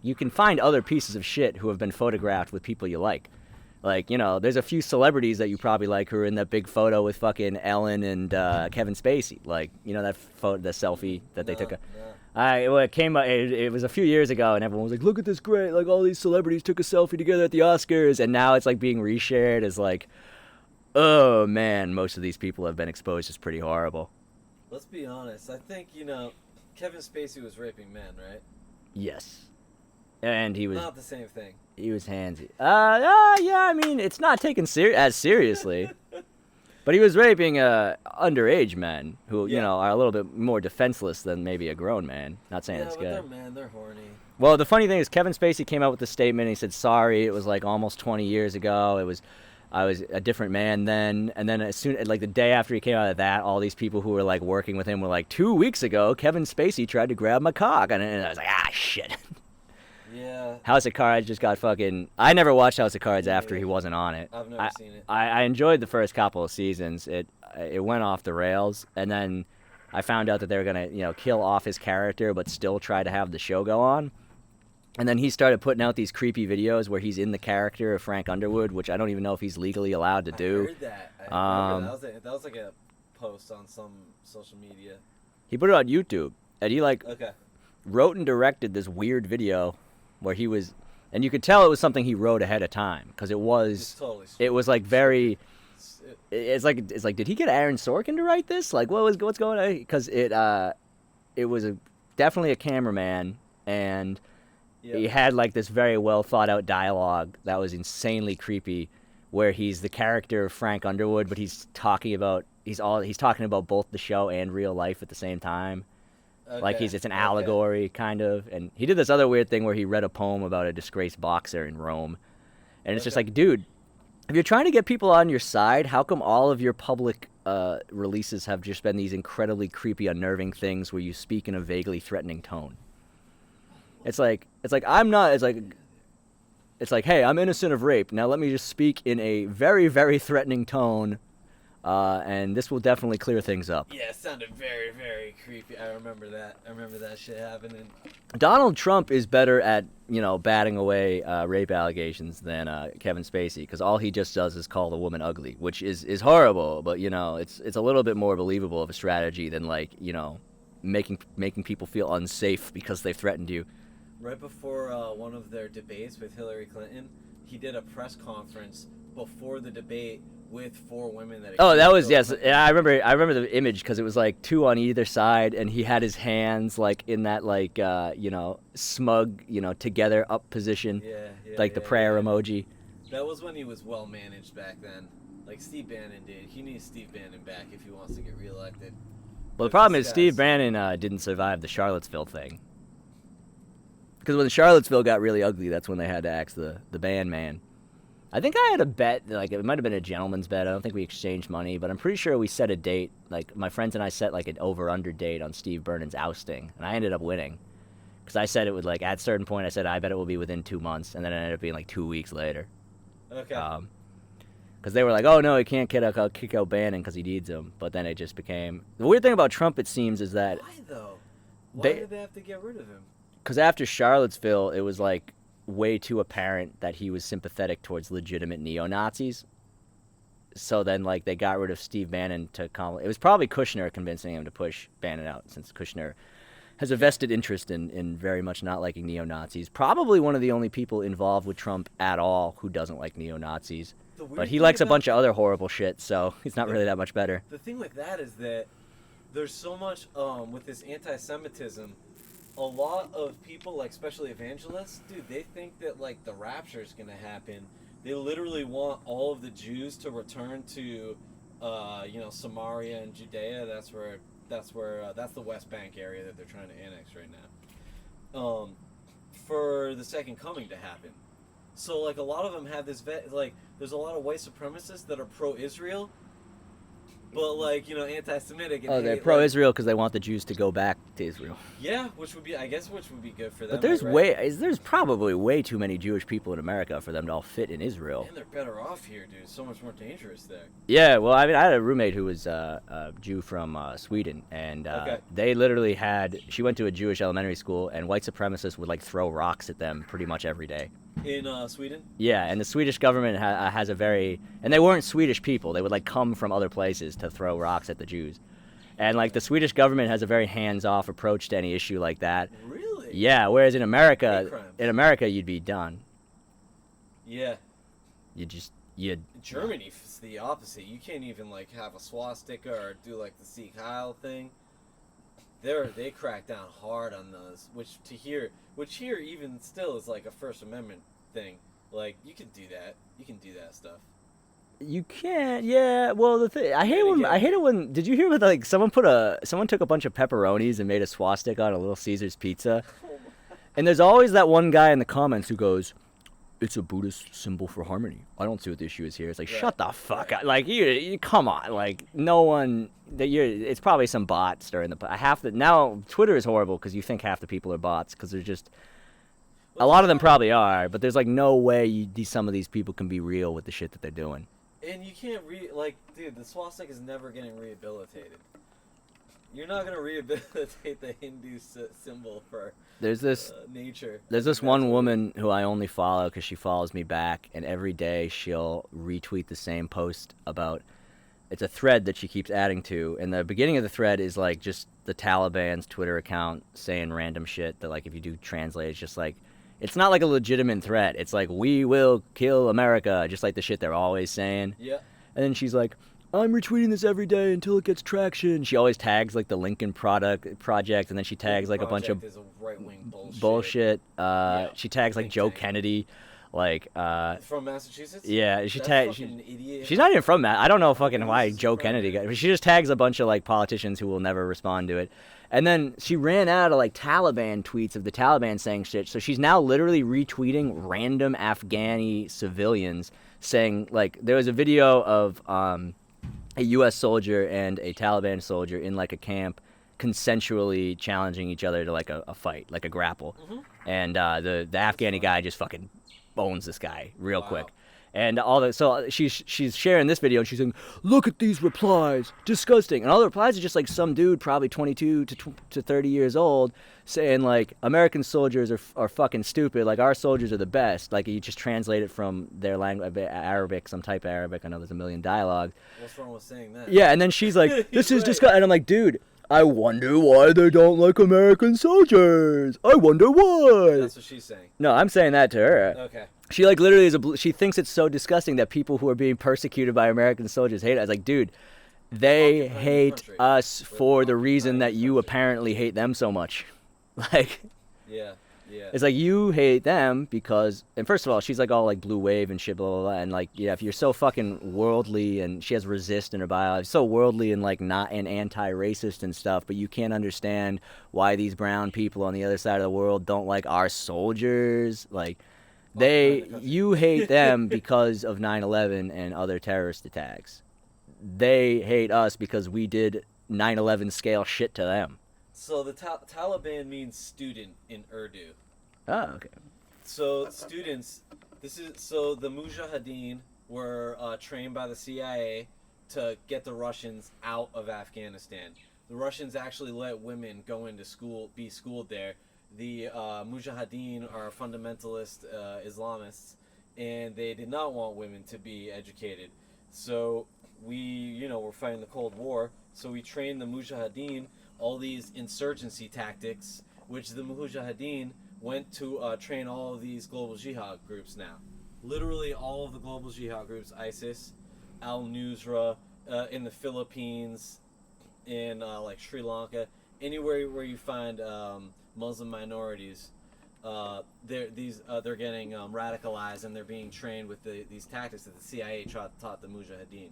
Speaker 1: you can find other pieces of shit who have been photographed with people you like. Like, there's a few celebrities that you probably like who are in that big photo with fucking Ellen and Kevin Spacey. Like, that photo, the selfie that they took. It was a few years ago, and everyone was like, look at this great, like, all these celebrities took a selfie together at the Oscars, and now it's, like, being reshared as, like, oh, man, most of these people have been exposed as pretty horrible.
Speaker 2: Let's be honest. I think, Kevin Spacey was raping men, right?
Speaker 1: Yes. And he was...
Speaker 2: Not the same thing.
Speaker 1: He was handsy. Yeah, I mean, it's not taken as seriously. But he was raping underage men who, are a little bit more defenseless than maybe a grown man. Not saying it's good.
Speaker 2: Yeah, but they're men. They're horny.
Speaker 1: Well, the funny thing is Kevin Spacey came out with the statement. And he said, sorry, it was like almost 20 years ago. I was a different man then. And then as soon, like the day after he came out of that, all these people who were like working with him were like, 2 weeks ago, Kevin Spacey tried to grab my cock. And I was like, shit.
Speaker 2: Yeah.
Speaker 1: House of Cards just got fucking... I never watched House of Cards after he wasn't on it.
Speaker 2: I've never seen it.
Speaker 1: I enjoyed the first couple of seasons. It went off the rails, and then I found out that they were going to, kill off his character but still try to have the show go on. And then he started putting out these creepy videos where he's in the character of Frank Underwood, which I don't even know if he's legally allowed to do.
Speaker 2: I heard that. I remember that was like a post on some social media.
Speaker 1: He put it on YouTube, and he like...
Speaker 2: Okay.
Speaker 1: wrote and directed this weird video where he was, and you could tell it was something he wrote ahead of time because it was like very. It's like did he get Aaron Sorkin to write this? Like what's going on? Because it was definitely a cameraman, and he had like this very well thought out dialogue that was insanely creepy, where he's the character of Frank Underwood, but he's talking about both the show and real life at the same time. Okay. Like it's an allegory kind of, and he did this other weird thing where he read a poem about a disgraced boxer in Rome, and it's just like, dude, if you're trying to get people on your side, how come all of your public releases have just been these incredibly creepy, unnerving things where you speak in a vaguely threatening tone? It's like I'm not. It's like, hey, I'm innocent of rape. Now let me just speak in a very, very threatening tone, and this will definitely clear things up.
Speaker 2: Yeah, it sounded very, very creepy. I remember that shit happening.
Speaker 1: Donald Trump is better at, batting away rape allegations than Kevin Spacey, because all he just does is call the woman ugly, which is horrible, but, it's a little bit more believable of a strategy than, making people feel unsafe because they've threatened you.
Speaker 2: Right before one of their debates with Hillary Clinton, he did a press conference before the debate with 4 women that.
Speaker 1: Oh, that was yes. I remember the image because it was like 2 on either side, and he had his hands like in that smug together up position, the prayer emoji.
Speaker 2: That was when he was well managed back then. Like Steve Bannon did. He needs Steve Bannon back if he wants to get reelected.
Speaker 1: Well, the problem is Steve Bannon didn't survive the Charlottesville thing. Because when Charlottesville got really ugly, that's when they had to axe the ban man. I think I had a bet, it might have been a gentleman's bet. I don't think we exchanged money, but I'm pretty sure we set a date. Like, my friends and I set, an over-under date on Steve Bannon's ousting, and I ended up winning. Because I said it would, at a certain point, I said, I bet it will be within 2 months, and then it ended up being, 2 weeks later.
Speaker 2: Okay.
Speaker 1: Because they were like, oh, no, he can't kick out Bannon because he needs him. But then it just became... The weird thing about Trump, it seems, is that...
Speaker 2: Why, though? Why did they have to get rid of him?
Speaker 1: Because after Charlottesville, it was, way too apparent that he was sympathetic towards legitimate neo-Nazis. So then, they got rid of Steve Bannon to come. It was probably Kushner convincing him to push Bannon out, since Kushner has a vested interest in very much not liking neo-Nazis. Probably one of the only people involved with Trump at all who doesn't like neo-Nazis. But he likes a bunch of other horrible shit, so he's not really that much better.
Speaker 2: The thing with that is that there's so much, with this anti-Semitism, a lot of people, especially evangelists, dude, they think that, the rapture is going to happen. They literally want all of the Jews to return to, Samaria and Judea. That's the West Bank area that they're trying to annex right now. For the second coming to happen. So, a lot of them have this, there's a lot of white supremacists that are pro-Israel, but, anti-Semitic. And
Speaker 1: they're pro-Israel because they want the Jews to go back to Israel.
Speaker 2: Yeah, which would be good for them.
Speaker 1: But there's probably way too many Jewish people in America for them to all fit in Israel.
Speaker 2: And they're better off here, dude. It's so much more dangerous there.
Speaker 1: Yeah, well, I had a roommate who was a Jew from Sweden, and they literally she went to a Jewish elementary school, and white supremacists would, throw rocks at them pretty much every day.
Speaker 2: In Sweden?
Speaker 1: Yeah, and the Swedish government has a very... And they weren't Swedish people. They would, come from other places to throw rocks at the Jews. And, the Swedish government has a very hands-off approach to any issue like that.
Speaker 2: Really?
Speaker 1: Yeah, whereas in America, you'd be done.
Speaker 2: Yeah.
Speaker 1: Germany
Speaker 2: is the opposite. You can't even, have a swastika or do, the Sieg Heil thing. They crack down hard on those, which here even still is a First Amendment thing. You can do that. You can do that stuff.
Speaker 1: You can't. Yeah. Well, I hate it when. Did you hear about someone took a bunch of pepperonis and made a swastika on a Little Caesars pizza? And there's always that one guy in the comments who goes, "It's a Buddhist symbol for harmony. I don't see what the issue is here." It's shut the fuck up. You come on. No one. It's probably some bot stirring the. Now Twitter is horrible because you think half the people are bots because there's just. A lot of them probably are, but there's no way some of these people can be real with the shit that they're doing.
Speaker 2: And you can't dude, the swastika is never getting rehabilitated. You're not gonna rehabilitate the Hindu symbol for nature.
Speaker 1: There's this one woman who I only follow because she follows me back, and every day she'll retweet the same post about it's a thread that she keeps adding to, and the beginning of the thread is like just the Taliban's Twitter account saying random shit that, like, if you do translate, it's just like, it's not like a legitimate threat. It's like, we will kill America, just like the shit they're always saying.
Speaker 2: Yeah.
Speaker 1: And then she's like, I'm retweeting this every day until it gets traction. She always tags like the Lincoln Project, and then she tags like a bunch of
Speaker 2: is a right-wing
Speaker 1: bullshit.
Speaker 2: Yeah.
Speaker 1: She tags like
Speaker 2: Think
Speaker 1: Joe
Speaker 2: tank.
Speaker 1: Kennedy, like
Speaker 2: From Massachusetts.
Speaker 1: yeah. She
Speaker 2: That
Speaker 1: tags.
Speaker 2: fucking idiot.
Speaker 1: She's not even from that. I don't know fucking why
Speaker 2: Jesus
Speaker 1: Joe
Speaker 2: Christ.
Speaker 1: Kennedy got. She just tags a bunch of like politicians who will never respond to it. And then she ran out of like Taliban tweets of the Taliban saying shit. So she's now literally retweeting random Afghani civilians saying, like, there was a video of a U.S. soldier and a Taliban soldier in like a camp consensually challenging each other to like a fight, like a grapple. And the Afghani guy just fucking owns this guy real
Speaker 2: Wow.
Speaker 1: quick. And all the so she's sharing this video and she's saying, look at these replies, disgusting. And all the replies are just like some dude, probably 22 to 30 years old, saying like, American soldiers are fucking stupid. Like, our soldiers are the best. Like, you just translate it from their language, Arabic, some type of Arabic. I know there's a million dialogues.
Speaker 2: What's wrong with saying that?
Speaker 1: Yeah, and then she's like, this is
Speaker 2: Right.
Speaker 1: disgusting. And I'm like, dude, I wonder why they don't like American soldiers. I wonder why.
Speaker 2: That's what she's saying.
Speaker 1: No, I'm saying that to her.
Speaker 2: Okay.
Speaker 1: She like literally she thinks it's so disgusting that people who are being persecuted by American soldiers hate it. I was like, dude, they
Speaker 2: Occupying the
Speaker 1: hate
Speaker 2: country.
Speaker 1: us for the
Speaker 2: occupying
Speaker 1: reason that
Speaker 2: the
Speaker 1: you
Speaker 2: country.
Speaker 1: apparently hate them so much. Like,
Speaker 2: Yeah. Yeah.
Speaker 1: it's like, you hate them because, and first of all, she's like all like blue wave and shit, blah, blah, blah. And like, yeah, if you're so fucking worldly, and she has resist in her bio, so worldly and like not an anti-racist and stuff, but you can't understand why these brown people on the other side of the world don't like our soldiers. Like,
Speaker 2: Occupying the country.
Speaker 1: you hate them because of 9/11 and other terrorist attacks. They hate us because we did 9/11 scale shit to them.
Speaker 2: So the Taliban means student in Urdu.
Speaker 1: Oh, okay.
Speaker 2: So students, the Mujahideen were trained by the CIA to get the Russians out of Afghanistan. The Russians actually let women go into school, be schooled there. The Mujahideen are fundamentalist Islamists, and they did not want women to be educated. So we're fighting the Cold War. So we trained the Mujahideen all these insurgency tactics, which the Mujahideen went to train all of these global jihad groups now. Literally all of the global jihad groups, ISIS, Al-Nusra, in the Philippines, in like Sri Lanka, anywhere where you find Muslim minorities, they're getting radicalized, and they're being trained with these tactics that the CIA taught the Mujahideen.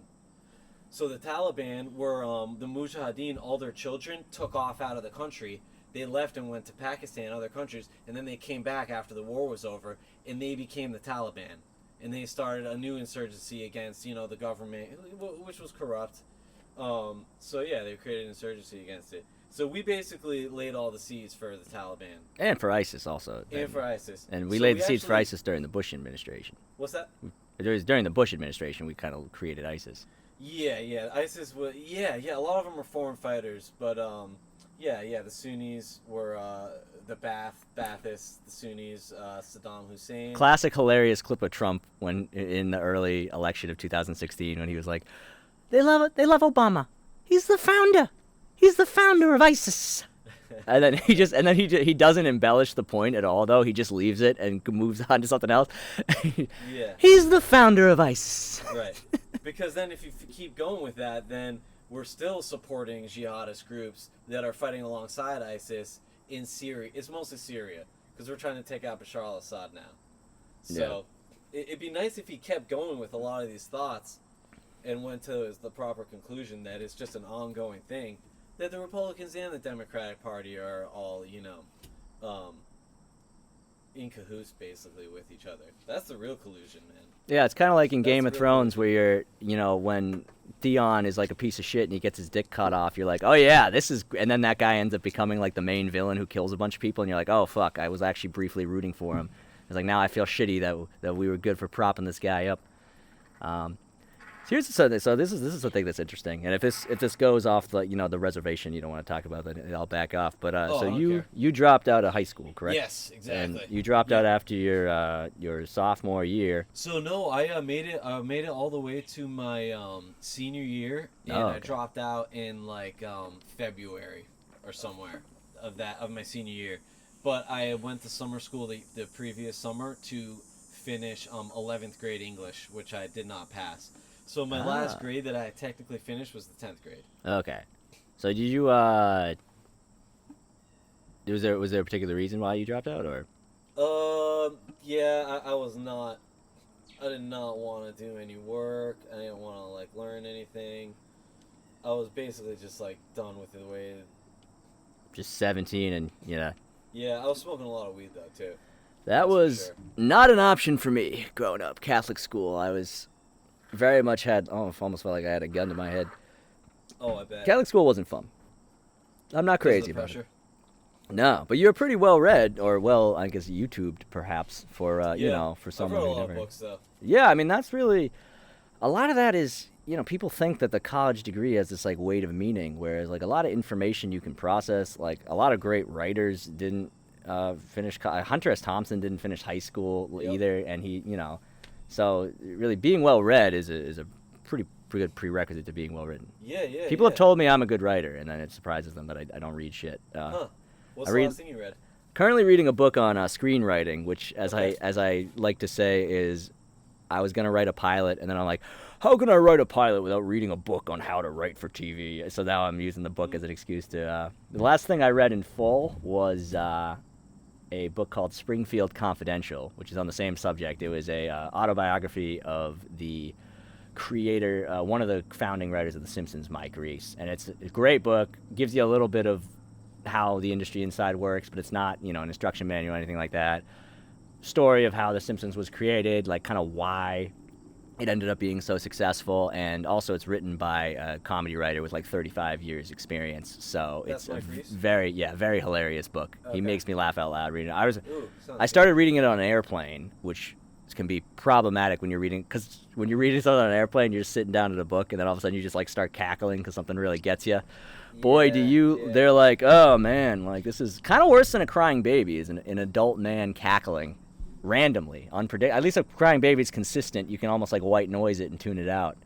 Speaker 2: So the Taliban were the Mujahideen. All their children took off out of the country. They left and went to Pakistan, other countries, and then they came back after the war was over, and they became the Taliban, and they started a new insurgency against the government, which was corrupt. So yeah, they created an insurgency against it. So we basically laid all the seeds for the Taliban
Speaker 1: And for ISIS also.
Speaker 2: and for ISIS.
Speaker 1: And we
Speaker 2: So
Speaker 1: laid the seeds for
Speaker 2: actually-
Speaker 1: ISIS during the Bush administration.
Speaker 2: What's that?
Speaker 1: During the Bush administration, we kind of created ISIS.
Speaker 2: Yeah. ISIS was yeah. A lot of them were foreign fighters, but the Sunnis were the Baathists, the Sunnis, Saddam Hussein.
Speaker 1: Classic hilarious clip of Trump when in the early election of 2016 when he was like, they love Obama. He's the founder. He's the founder of ISIS. And then he doesn't embellish the point at all, though. He just leaves it and moves on to something else.
Speaker 2: Yeah.
Speaker 1: He's the founder of ISIS.
Speaker 2: Right. Because then if you keep going with that, then we're still supporting jihadist groups that are fighting alongside ISIS in Syria. It's mostly Syria, because we're trying to take out Bashar al-Assad now. So it'd be nice if he kept going with a lot of these thoughts and went to the proper conclusion that it's just an ongoing thing, that the Republicans and the Democratic Party are all, in cahoots basically with each other. That's the real collusion, man.
Speaker 1: Yeah, it's kind of like in
Speaker 2: That's
Speaker 1: Game of
Speaker 2: really
Speaker 1: Thrones where when Theon is like a piece of shit and he gets his dick cut off, you're like, oh yeah, this is, and then that guy ends up becoming like the main villain who kills a bunch of people, and you're like, oh fuck, I was actually briefly rooting for him. It's like, now I feel shitty that we were good for propping this guy up. Here's something. So this is the thing that's interesting. And if this goes off the the reservation, you don't want to talk about that. I'll back off. But
Speaker 2: Oh,
Speaker 1: so
Speaker 2: I don't
Speaker 1: you
Speaker 2: care.
Speaker 1: you dropped out of high school, correct?
Speaker 2: Yes, exactly.
Speaker 1: And you dropped
Speaker 2: Yeah.
Speaker 1: out after your sophomore year.
Speaker 2: So no, I made it. Made it all the way to my senior year, and
Speaker 1: Oh,
Speaker 2: I
Speaker 1: okay.
Speaker 2: dropped out in like February or somewhere of my senior year. But I went to summer school the previous summer to finish 11th grade English, which I did not pass. So my last
Speaker 1: Ah.
Speaker 2: grade that I technically finished was the 10th grade.
Speaker 1: Okay. So did you was there a particular reason why you dropped out, or?
Speaker 2: Yeah, I was not. I did not want to do any work. I didn't want to like learn anything. I was basically just like done with the way.
Speaker 1: Just 17 and
Speaker 2: Yeah, I was smoking a lot of weed though too.
Speaker 1: that
Speaker 2: That's for
Speaker 1: was
Speaker 2: sure.
Speaker 1: not an option for me growing up. Catholic school. I was very much almost felt like I had a gun to my head.
Speaker 2: Oh, I bet.
Speaker 1: Catholic school wasn't fun. I'm not
Speaker 2: 'Cause of
Speaker 1: crazy
Speaker 2: the
Speaker 1: about it.
Speaker 2: pressure.
Speaker 1: No, but you're pretty well read, or well, I guess YouTubed perhaps for for
Speaker 2: I've
Speaker 1: someone
Speaker 2: read a
Speaker 1: who
Speaker 2: lot
Speaker 1: never.
Speaker 2: of books though.
Speaker 1: Yeah, I mean that's really a lot of that is people think that the college degree has this like weight of meaning, whereas like a lot of information you can process. Like a lot of great writers didn't finish. Hunter S. Thompson didn't finish high school
Speaker 2: Yep.
Speaker 1: either, and he so really being well read is a pretty good prerequisite to being well written.
Speaker 2: Yeah.
Speaker 1: People have told me I'm a good writer, and then it surprises them that I don't read shit.
Speaker 2: Huh. What's
Speaker 1: I
Speaker 2: the
Speaker 1: read-
Speaker 2: last thing you read?
Speaker 1: Currently reading a book on screenwriting, which,
Speaker 2: Okay.
Speaker 1: as I like to say, is I was gonna write a pilot, and then I'm like, how can I write a pilot without reading a book on how to write for TV? So now I'm using the book as an excuse to. The last thing I read in full was a book called Springfield Confidential, which is on the same subject. It was a autobiography of the creator, one of the founding writers of The Simpsons, Mike Reese, and it's a great book. Gives you a little bit of how the industry inside works, but it's not an instruction manual or anything like that. Story of how The Simpsons was created, like kind of why it ended up being so successful, and also it's written by a comedy writer with like 35 years experience. So
Speaker 2: That's
Speaker 1: it's a
Speaker 2: Mike Reese?
Speaker 1: very hilarious book.
Speaker 2: Okay.
Speaker 1: He makes me laugh out loud reading it.
Speaker 2: Ooh, sounds
Speaker 1: I started reading it on an airplane, which can be problematic when you're reading, because when you're reading something on an airplane, you're just sitting down at a book, and then all of a sudden you just like start cackling because something really gets you.
Speaker 2: good.
Speaker 1: Boy, do
Speaker 2: Yeah,
Speaker 1: you!
Speaker 2: yeah.
Speaker 1: They're like, oh man, like this is kind of worse than a crying baby. Is an adult man cackling randomly, at least a crying baby is consistent. You can almost like white noise it and tune it out.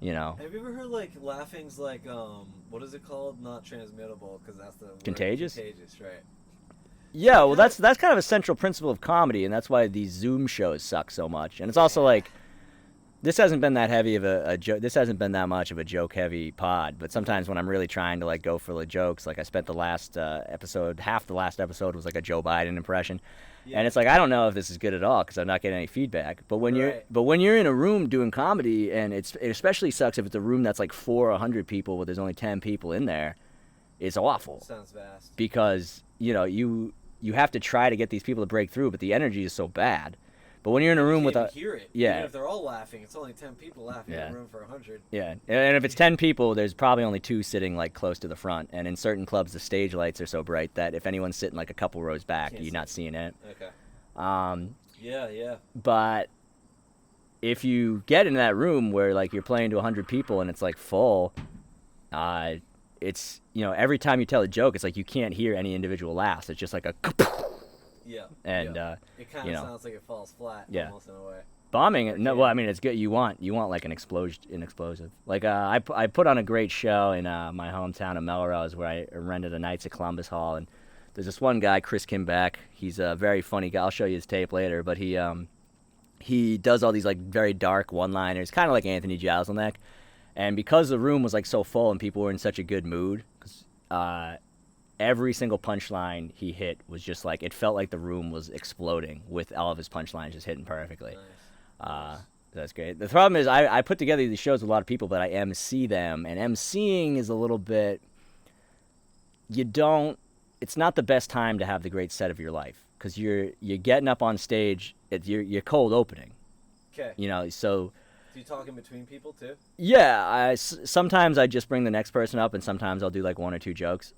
Speaker 2: Have you ever heard like laughing's like what is it called? Not transmittable because that's the word.
Speaker 1: Contagious?
Speaker 2: Contagious, right?
Speaker 1: Yeah, well, that's kind of a central principle of comedy, and that's why these Zoom shows suck so much. And it's also like, this hasn't been that heavy of a joke. This hasn't been that much of a joke-heavy pod. But sometimes when I'm really trying to like go for the jokes, like I spent the last episode, half the last episode was like a Joe Biden impression,
Speaker 2: Yeah.
Speaker 1: and it's like I don't know if this is good at all because I'm not getting any feedback. But when
Speaker 2: Right.
Speaker 1: you're in a room doing comedy, and it especially sucks if it's a room that's like 400 or 100 people, but there's only 10 people in there, it's awful.
Speaker 2: Sounds vast.
Speaker 1: Because you have to try to get these people to break through, but the energy is so bad. But when you're in a room
Speaker 2: You
Speaker 1: with
Speaker 2: can't
Speaker 1: a
Speaker 2: even hear it.
Speaker 1: yeah.
Speaker 2: Even if they're all laughing, it's only 10 people laughing in
Speaker 1: Yeah.
Speaker 2: a room for 100.
Speaker 1: and if it's 10 people, there's probably only 2 sitting like close to the front. And in certain clubs, the stage lights are so bright that if anyone's sitting like a couple rows back,
Speaker 2: Can't
Speaker 1: you're
Speaker 2: see
Speaker 1: not
Speaker 2: it.
Speaker 1: seeing it.
Speaker 2: Okay. Yeah.
Speaker 1: But if you get in that room where like you're playing to 100 people and it's like full, it's every time you tell a joke, it's like you can't hear any individual laughs. It's just like a
Speaker 2: Yeah.
Speaker 1: and
Speaker 2: yeah. It kind
Speaker 1: you
Speaker 2: of
Speaker 1: know.
Speaker 2: sounds like it falls flat
Speaker 1: Yeah.
Speaker 2: almost in a way.
Speaker 1: bombing. No,
Speaker 2: Yeah.
Speaker 1: well, I mean it's good. You want like an explosive. Like I put on a great show in my hometown of Melrose where I rented a Knights of Columbus Hall, and there's this one guy, Chris Kimbeck. He's a very funny guy. I'll show you his tape later, but he does all these like very dark one-liners, kind of like Anthony Jeselnik. And because the room was like so full and people were in such a good mood, 'cause, every single punchline he hit was just like, it felt like the room was exploding with all of his punchlines just hitting perfectly.
Speaker 2: Nice.
Speaker 1: That's great. The problem is I put together these shows with a lot of people, but I MC them, and MCing is a little bit, it's not the best time to have the great set of your life, because you're getting up on stage, you're cold opening,
Speaker 2: Okay.
Speaker 1: so
Speaker 2: Do you talk in between people too?
Speaker 1: yeah, sometimes I just bring the next person up, and sometimes I'll do like 1 or 2 jokes.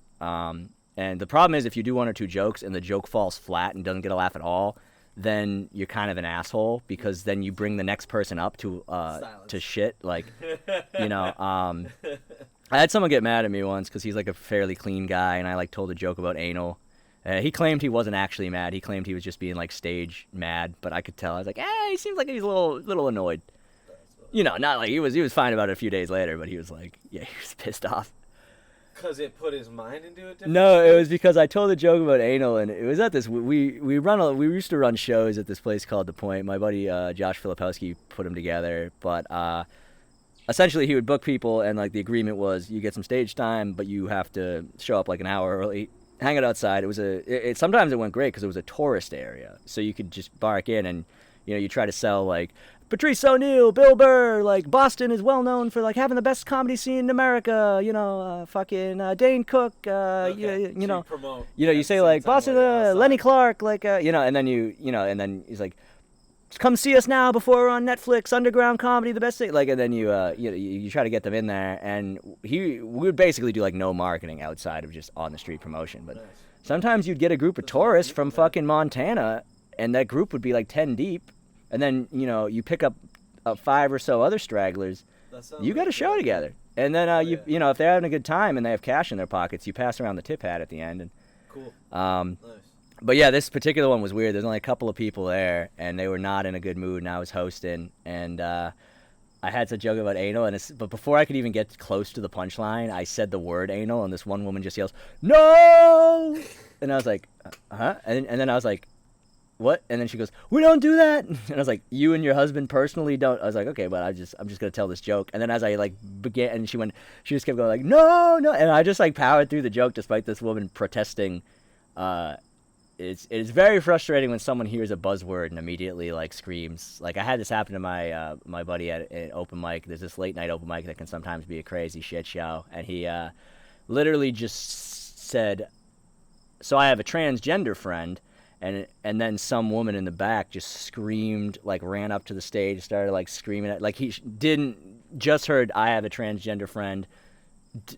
Speaker 1: And the problem is if you do 1 or 2 jokes and the joke falls flat and doesn't get a laugh at all, then it's like, oh, then you're kind of an asshole because then you bring the next person up to shit. Like, you know, I had someone get mad at me once because he's like a fairly clean guy, and I like told a joke about anal. He claimed he wasn't actually mad. He claimed he was just being like stage mad, but I could tell. I was like, he seems like he's a little annoyed. You know, not like he was fine about it a few days later, but he was like, yeah, he was pissed off.
Speaker 2: Because it put his mind into a different
Speaker 1: No,
Speaker 2: space?
Speaker 1: it was because I told a joke about anal, and it was at this. We used to run shows at this place called The Point. My buddy Josh Filipowski put them together, but essentially he would book people, and like the agreement was you get some stage time, but you have to show up like an hour early, hang out outside. It was sometimes it went great because it was a tourist area, so you could just bark in and you try to sell like Patrice O'Neal, Bill Burr, like Boston is well known for like having the best comedy scene in America. Fucking Dane Cook.
Speaker 2: Promote
Speaker 1: you say like Boston, Lenny Clark, like and then and then he's like, come see us now before we're on Netflix. Underground comedy, the best thing. Like, and then you try to get them in there, and we would basically do like no marketing outside of just on the street promotion. But sometimes you'd get a group of tourists from fucking Montana, and that group would be like 10 deep. And then, you pick up 5 or so other stragglers. You got a show together. And then, if they're having a good time and they have cash in their pockets, you pass around the tip hat at the end. And,
Speaker 2: cool.
Speaker 1: Nice. But, yeah, this particular one was weird. There's only a couple of people there, and they were not in a good mood, and I was hosting. And I had to joke about anal, but before I could even get close to the punchline, I said the word anal, and this one woman just yells, "No!" And I was like, huh? And then I was like, what? And then she goes, "We don't do that." And I was like, "You and your husband personally don't?" I was like, "Okay, but I'm just gonna tell this joke." And then as I like began, and she just kept going like, "No, no," and I just like powered through the joke despite this woman protesting. It's very frustrating when someone hears a buzzword and immediately like screams. Like I had this happen to my buddy at an open mic. There's this late night open mic that can sometimes be a crazy shit show, and he literally just said, "So I have a transgender friend." And then some woman in the back just screamed, like ran up to the stage, started like screaming at, like he didn't just heard I have a transgender friend.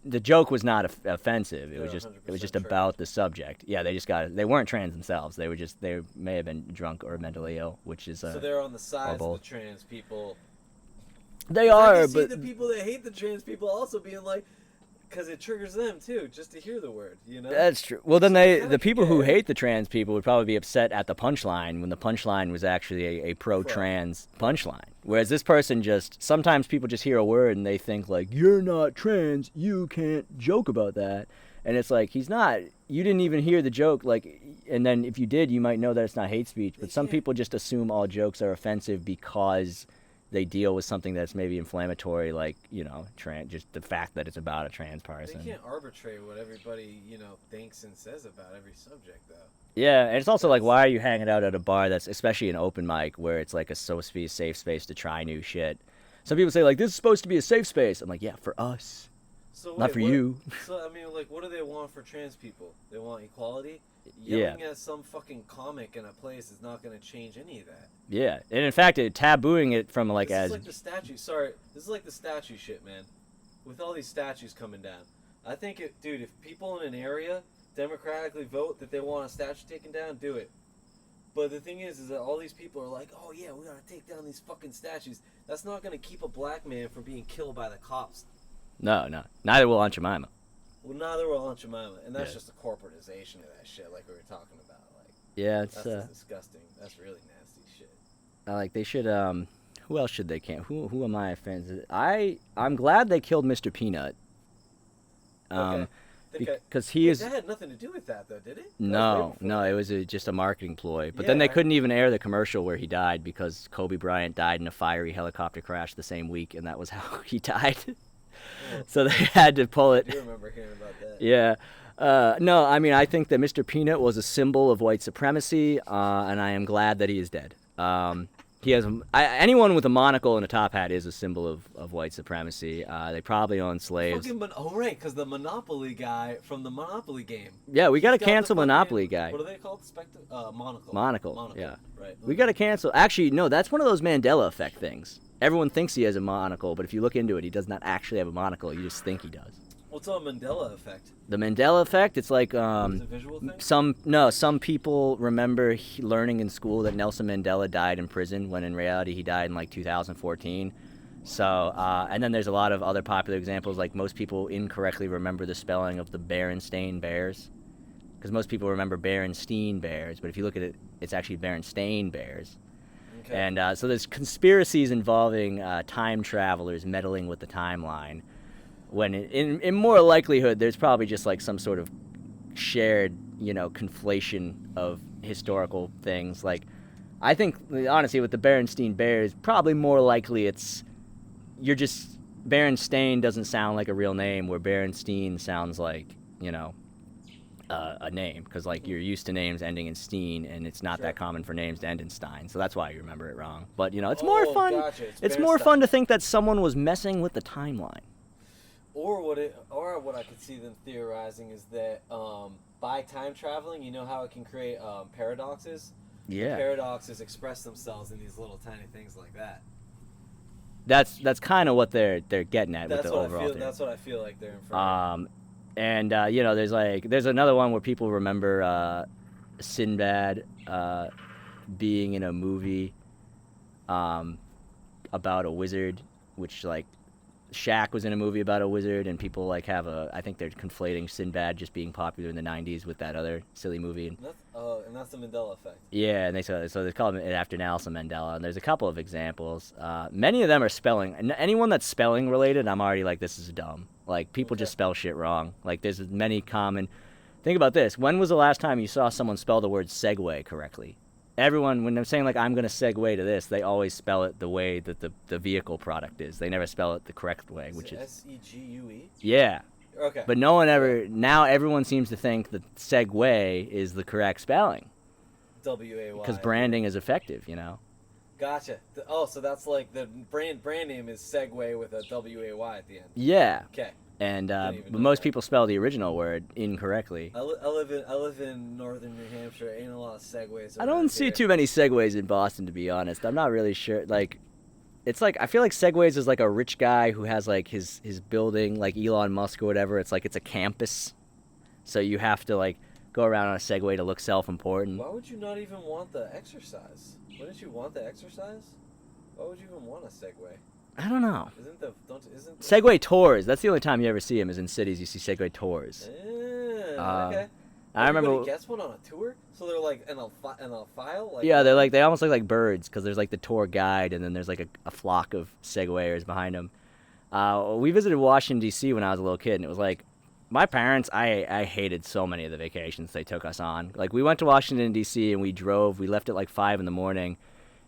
Speaker 1: The joke was not offensive. It was just about the subject. Yeah, they weren't trans themselves. They may have been drunk or mentally ill, which is
Speaker 2: so they're on the sides of the trans people.
Speaker 1: They are,
Speaker 2: but the people that hate the trans people also being like, because it triggers them too, just to hear the word,
Speaker 1: That's true. Well, then the people who hate the trans people would probably be upset at the punchline when the punchline was actually a pro-trans punchline. Whereas this person sometimes people just hear a word and they think like, "You're not trans, you can't joke about that." And it's like, he's not. You didn't even hear the joke, like, and then if you did, you might know that it's not hate speech. But some people just assume all jokes are offensive because they deal with something that's maybe inflammatory, like, just the fact that it's about a trans person.
Speaker 2: They can't arbitrate what everybody, thinks and says about every subject, though.
Speaker 1: Yeah, and it's also like, why are you hanging out at a bar that's, especially an open mic, where it's like supposed to be a safe space to try new shit? Some people say, like, this is supposed to be a safe space. I'm like, yeah, for us. Not for you.
Speaker 2: So, I mean, like, what do they want for trans people? They want equality? Yelling at some fucking comic in a place is not going to change any of that.
Speaker 1: Yeah, and in fact, tabooing it from like
Speaker 2: this is like the statue. Sorry, this is like the statue shit, man. With all these statues coming down, I think if people in an area democratically vote that they want a statue taken down, do it. But the thing is that all these people are like, "Oh yeah, we gotta take down these fucking statues." That's not going to keep a black man from being killed by the cops.
Speaker 1: No, neither will Aunt Jemima.
Speaker 2: Well, neither will Aunt Jemima, and that's just a corporatization of that shit, like we were talking about. Like,
Speaker 1: it's
Speaker 2: that's disgusting. That's really nasty shit.
Speaker 1: Like they should. Who else should they camp? Who am I offended? I'm glad they killed Mr. Peanut.
Speaker 2: Okay.
Speaker 1: Because he is.
Speaker 2: That had nothing to do with that, though, did it?
Speaker 1: No, it was just a marketing ploy. But then they couldn't even air the commercial where he died because Kobe Bryant died in a fiery helicopter crash the same week, and that was how he died. So they had to pull it.
Speaker 2: I do remember hearing about that.
Speaker 1: Yeah. No, I mean, I think that Mr. Peanut was a symbol of white supremacy, and I am glad that he is dead. He has anyone with a monocle and a top hat is a symbol of white supremacy. They probably own slaves.
Speaker 2: Right, because the Monopoly guy from the Monopoly game.
Speaker 1: Yeah, we got to cancel Monopoly guy.
Speaker 2: What are they called? Monocle.
Speaker 1: Monocle. Yeah.
Speaker 2: Right.
Speaker 1: We got to cancel. Actually, no, that's one of those Mandela effect things. Everyone thinks he has a monocle, but if you look into it, he does not actually have a monocle. You just think he does.
Speaker 2: Well, What's on Mandela effect?
Speaker 1: The Mandela effect, it's like
Speaker 2: Is it a visual thing?
Speaker 1: some people remember learning in school that Nelson Mandela died in prison when in reality he died in like 2014. So, and then there's a lot of other popular examples, like most people incorrectly remember the spelling of the Berenstain Bears, because most people remember Berenstein Bears, but if you look at it, it's actually Berenstain Bears.
Speaker 2: Okay.
Speaker 1: And so there's conspiracies involving time travelers meddling with the timeline, when in more likelihood there's probably just like some sort of shared, conflation of historical things. Like, I think honestly with the Berenstein Bears, probably more likely Berenstain doesn't sound like a real name, where Berenstein sounds like a name, because like you're used to names ending in Steen, and it's not that common for names to end in Stein, so that's why you remember it wrong. But it's more fun.
Speaker 2: Gotcha.
Speaker 1: It's more fun to think that someone was messing with the timeline.
Speaker 2: Or what I could see them theorizing is that by time traveling, you know how it can create paradoxes.
Speaker 1: Yeah.
Speaker 2: The paradoxes express themselves in these little tiny things like that.
Speaker 1: That's kind of what they're getting at with
Speaker 2: That's
Speaker 1: the
Speaker 2: what
Speaker 1: overall
Speaker 2: I feel.
Speaker 1: theory.
Speaker 2: That's what I feel like they're inferring.
Speaker 1: And there's another one where people remember Sinbad being in a movie about a wizard, which like Shaq was in a movie about a wizard, and people like I think they're conflating Sinbad just being popular in the 90s with that other silly movie.
Speaker 2: And that's the Mandela effect.
Speaker 1: Yeah, and so they call it after Nelson Mandela, and there's a couple of examples. Many of them are spelling. Anyone that's spelling related, I'm already like, this is dumb. Like, people just spell shit wrong. Like, there's many common. Think about this. When was the last time you saw someone spell the word segue correctly? Everyone, when they're saying like, I'm gonna segue to this, they always spell it the way that the vehicle product is. They never spell it the correct way, which is
Speaker 2: Segue.
Speaker 1: Yeah.
Speaker 2: Okay.
Speaker 1: But no one ever. Now everyone seems to think that segue is the correct spelling.
Speaker 2: WAY.
Speaker 1: Because branding is effective,
Speaker 2: Gotcha. So that's like the brand name is Segway with a WAY at the end.
Speaker 1: Yeah.
Speaker 2: Okay.
Speaker 1: And but most people spell the original word incorrectly.
Speaker 2: I live in northern New Hampshire. Ain't a lot of segways.
Speaker 1: I don't see too many segways in Boston, to be honest. I'm not really sure. Like, it's like, I feel like segways is like a rich guy who has like his building, like Elon Musk or whatever. It's like it's a campus, so you have to like go around on a Segway to look self-important.
Speaker 2: Why would you not even want the exercise? Wouldn't you want the exercise? Why would you even want a Segway?
Speaker 1: I don't know.
Speaker 2: Isn't
Speaker 1: Segway tours. That's the only time you ever see them is in cities. You see Segway tours.
Speaker 2: Okay.
Speaker 1: I remember.
Speaker 2: Everybody gets one on a tour, so they're like in a file. Like,
Speaker 1: yeah, they almost look like birds, because there's like the tour guide, and then there's like a flock of Segwayers behind them. We visited Washington D.C. when I was a little kid, and it was like, my parents, I hated so many of the vacations they took us on. Like, we went to Washington D.C. and we left at like 5 a.m,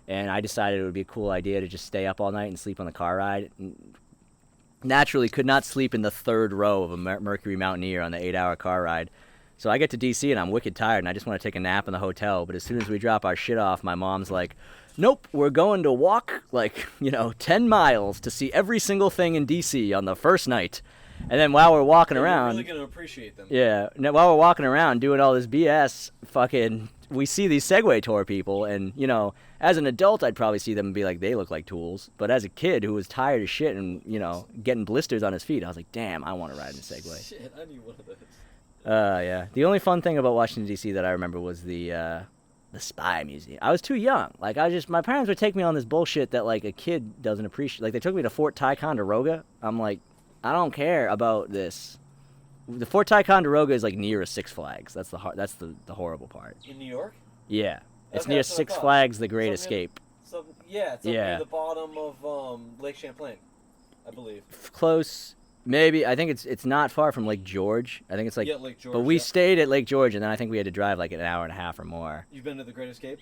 Speaker 1: and I decided it would be a cool idea to just stay up all night and sleep on the car ride. Naturally, could not sleep in the third row of a Mercury Mountaineer on the 8-hour car ride. So I get to D.C. and I'm wicked tired, and I just want to take a nap in the hotel. But as soon as we drop our shit off, my mom's like, nope, we're going to walk like 10 miles to see every single thing in D.C. on the first night. And then while we're walking around,
Speaker 2: you're really gonna appreciate them.
Speaker 1: Yeah, while we're walking around doing all this BS, we see these Segway tour people, and as an adult, I'd probably see them and be like, they look like tools. But as a kid who was tired as shit and getting blisters on his feet, I was like, damn, I want to ride in a Segway.
Speaker 2: Shit, I need one of those.
Speaker 1: Yeah. The only fun thing about Washington D.C. that I remember was the Spy Museum. I was too young. Like, my parents would take me on this bullshit that like a kid doesn't appreciate. Like, they took me to Fort Ticonderoga. I'm like, I don't care about this. The Fort Ticonderoga is like near a Six Flags. That's the horrible part.
Speaker 2: In New York?
Speaker 1: Yeah, it's
Speaker 2: Okay,
Speaker 1: near
Speaker 2: that's what I
Speaker 1: Six
Speaker 2: thought.
Speaker 1: Flags, The Great Escape.
Speaker 2: It's up near the bottom of Lake Champlain, I believe.
Speaker 1: Close, maybe. I think it's not far from Lake George. I think it's like.
Speaker 2: Yeah, Lake George.
Speaker 1: But we stayed at Lake George, and then I think we had to drive like an hour and a half or more.
Speaker 2: You've been to the Great Escape?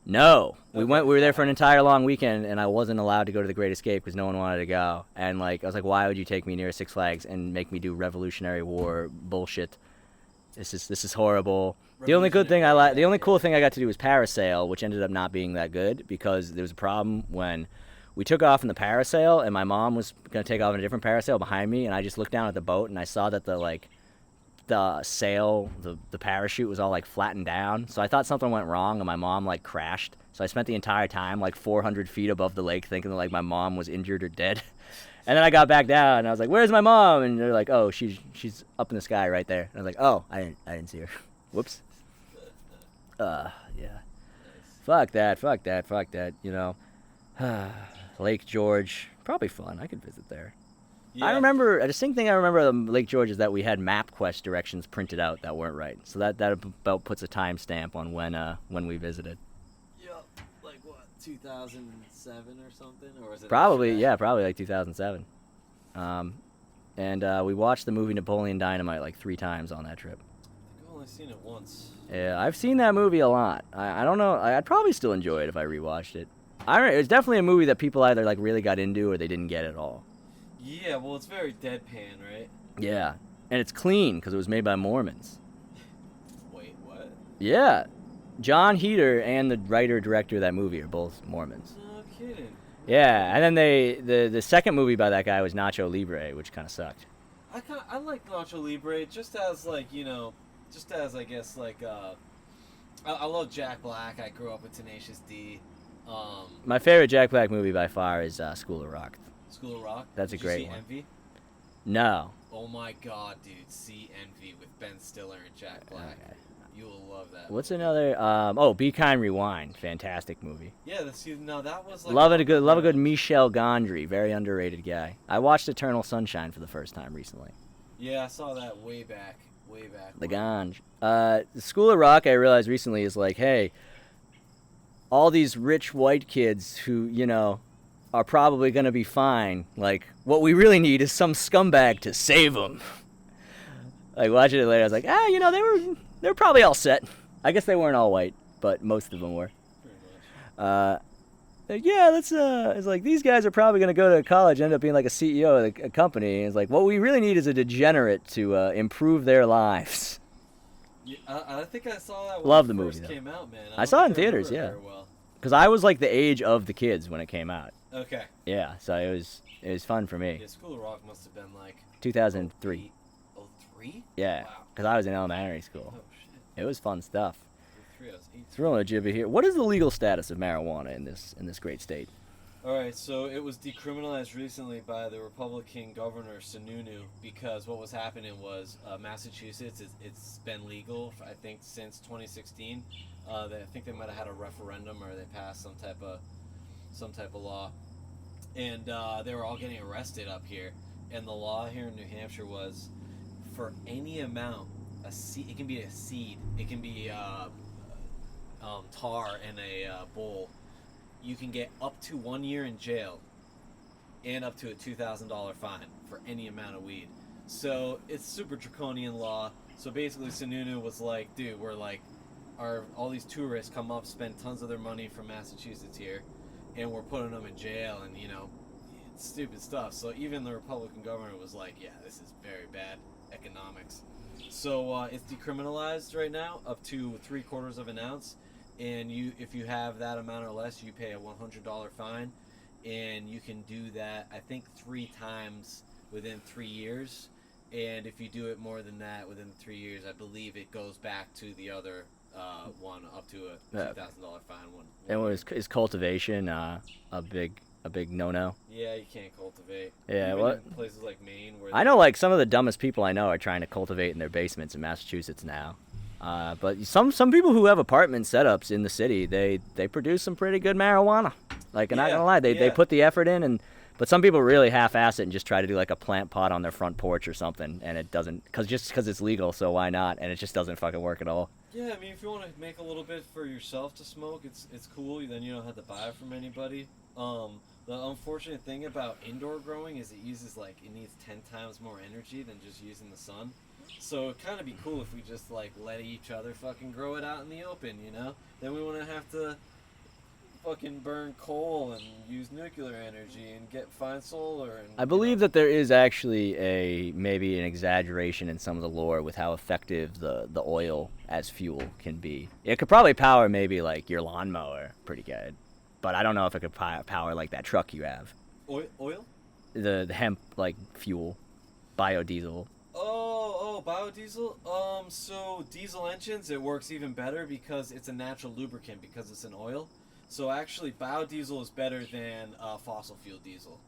Speaker 1: No, we
Speaker 2: Okay.
Speaker 1: We were there for an entire long weekend, and I wasn't allowed to go to the Great Escape because no one wanted to go. And like, I was like, why would you take me near Six Flags and make me do Revolutionary War bullshit? This is horrible. The only cool thing I got to do was parasail, which ended up not being that good because there was a problem when we took off in the parasail, and my mom was gonna take off in a different parasail behind me, and I just looked down at the boat and I saw that the sail, the parachute was all like flattened down. So I thought something went wrong, and my mom like crashed. So I spent the entire time like 400 feet above the lake thinking that like my mom was injured or dead. And then I got back down, and I was like, "Where's my mom?" And they're like, "Oh, she's up in the sky right there." And I was like, "Oh, I didn't see her. Whoops." Yeah.
Speaker 2: Nice.
Speaker 1: Fuck that. You know, Lake George, probably fun. I could visit there.
Speaker 2: Yeah.
Speaker 1: I remember a distinct thing I remember of Lake George is that we had MapQuest directions printed out that weren't right. So that about puts a timestamp on when we visited.
Speaker 2: Yep. Like what? 2007 or something, or was it?
Speaker 1: Probably like 2007. And we watched the movie Napoleon Dynamite like 3 times on that trip.
Speaker 2: I've only seen it once.
Speaker 1: Yeah, I've seen that movie a lot. I don't know. I'd probably still enjoy it if I rewatched it. It's definitely a movie that people either like really got into or they didn't get at all.
Speaker 2: Yeah, well, it's very deadpan, right?
Speaker 1: Yeah, and it's clean because it was made by Mormons.
Speaker 2: Wait, what?
Speaker 1: Yeah, John Heder and the writer-director of that movie are both Mormons.
Speaker 2: No kidding.
Speaker 1: Yeah, and then the second movie by that guy was Nacho Libre, which kind of sucked.
Speaker 2: I like Nacho Libre just as like I guess like I love Jack Black. I grew up with Tenacious D.
Speaker 1: My favorite Jack Black movie by far is School of Rock.
Speaker 2: School of Rock.
Speaker 1: That's a
Speaker 2: Did
Speaker 1: great
Speaker 2: you see
Speaker 1: one.
Speaker 2: Envy?
Speaker 1: No.
Speaker 2: Oh my God, dude! See Envy with Ben Stiller and Jack Black.
Speaker 1: Okay.
Speaker 2: You will love that.
Speaker 1: What's
Speaker 2: movie.
Speaker 1: another? Be Kind, Rewind. Fantastic movie.
Speaker 2: Yeah, that was like.
Speaker 1: Love a good Michel Gondry. Very underrated guy. I watched Eternal Sunshine for the first time recently.
Speaker 2: Yeah, I saw that way back.
Speaker 1: The Ganj. The School of Rock, I realized recently, is like, hey, all these rich white kids who, are probably going to be fine. Like, what we really need is some scumbag to save them. Like, watching it later, I was like, they were probably all set. I guess they weren't all white, but most of them were.
Speaker 2: Pretty much.
Speaker 1: It's like, these guys are probably going to go to college and end up being like a CEO of a company. And it's like, what we really need is a degenerate to improve their lives.
Speaker 2: Yeah, I think I saw that when
Speaker 1: Love
Speaker 2: it
Speaker 1: the
Speaker 2: first
Speaker 1: movie, though.
Speaker 2: came out, man.
Speaker 1: I saw it in
Speaker 2: don't think I
Speaker 1: theaters,
Speaker 2: remember it
Speaker 1: yeah.
Speaker 2: very well.
Speaker 1: Because I was like the age of the kids when it came out.
Speaker 2: Okay.
Speaker 1: Yeah, so it was fun for me.
Speaker 2: Yeah, School of Rock must have been like
Speaker 1: 2003.
Speaker 2: 03?
Speaker 1: Yeah,
Speaker 2: Wow.
Speaker 1: because I was in elementary school.
Speaker 2: Oh shit.
Speaker 1: It was fun stuff.
Speaker 2: 03, I was 18.
Speaker 1: It's real legit here. What is the legal status of marijuana in this great state?
Speaker 2: All right, so it was decriminalized recently by the Republican governor Sununu because what was happening was Massachusetts. It's been legal, I think, since 2016. I think they might have had a referendum or they passed some type of law, and they were all getting arrested up here. And the law here in New Hampshire was for any amount, it can be a seed, it can be tar in a bowl. You can get up to 1 year in jail and up to a $2,000 fine for any amount of weed. So it's super draconian law. So basically Sununu was like, dude, we're like, all these tourists come up, spend tons of their money from Massachusetts here, and we're putting them in jail, and it's stupid stuff. So even the Republican governor was like, yeah, this is very bad economics. So it's decriminalized right now, up to 3/4 of an ounce. And if you have that amount or less, you pay a $100 fine, and you can do that, I think, 3 times within 3 years. And if you do it more than that within 3 years, I believe it goes back to the other one, up to a $2,000 fine. One.
Speaker 1: And is cultivation a big no-no?
Speaker 2: Yeah, you can't cultivate.
Speaker 1: Yeah,
Speaker 2: Even
Speaker 1: what?
Speaker 2: in places like Maine, where
Speaker 1: I know, like, some of the dumbest people I know are trying to cultivate in their basements in Massachusetts now. But some people who have apartment setups in the city, they produce some pretty good marijuana. Like, I'm not gonna lie, they put the effort in, but some people really half-ass it and just try to do like a plant pot on their front porch or something, and it doesn't, because it's legal, so why not? And it just doesn't fucking work at all.
Speaker 2: Yeah, I mean, if you want to make a little bit for yourself to smoke, it's cool. Then you don't have to buy it from anybody. The unfortunate thing about indoor growing is it needs 10 times more energy than just using the sun. So it'd kind of be cool if we just let each other fucking grow it out in the open, Then we wouldn't have to fucking burn coal and use nuclear energy and find solar. And
Speaker 1: I believe that there is actually maybe an exaggeration in some of the lore with how effective the oil as fuel can be. It could probably power maybe like your lawnmower pretty good, but I don't know if it could power like that truck you have.
Speaker 2: Oil?
Speaker 1: The hemp fuel, biodiesel.
Speaker 2: Oh, biodiesel? So diesel engines, it works even better because it's a natural lubricant because it's an oil. So actually, biodiesel is better than fossil fuel diesel.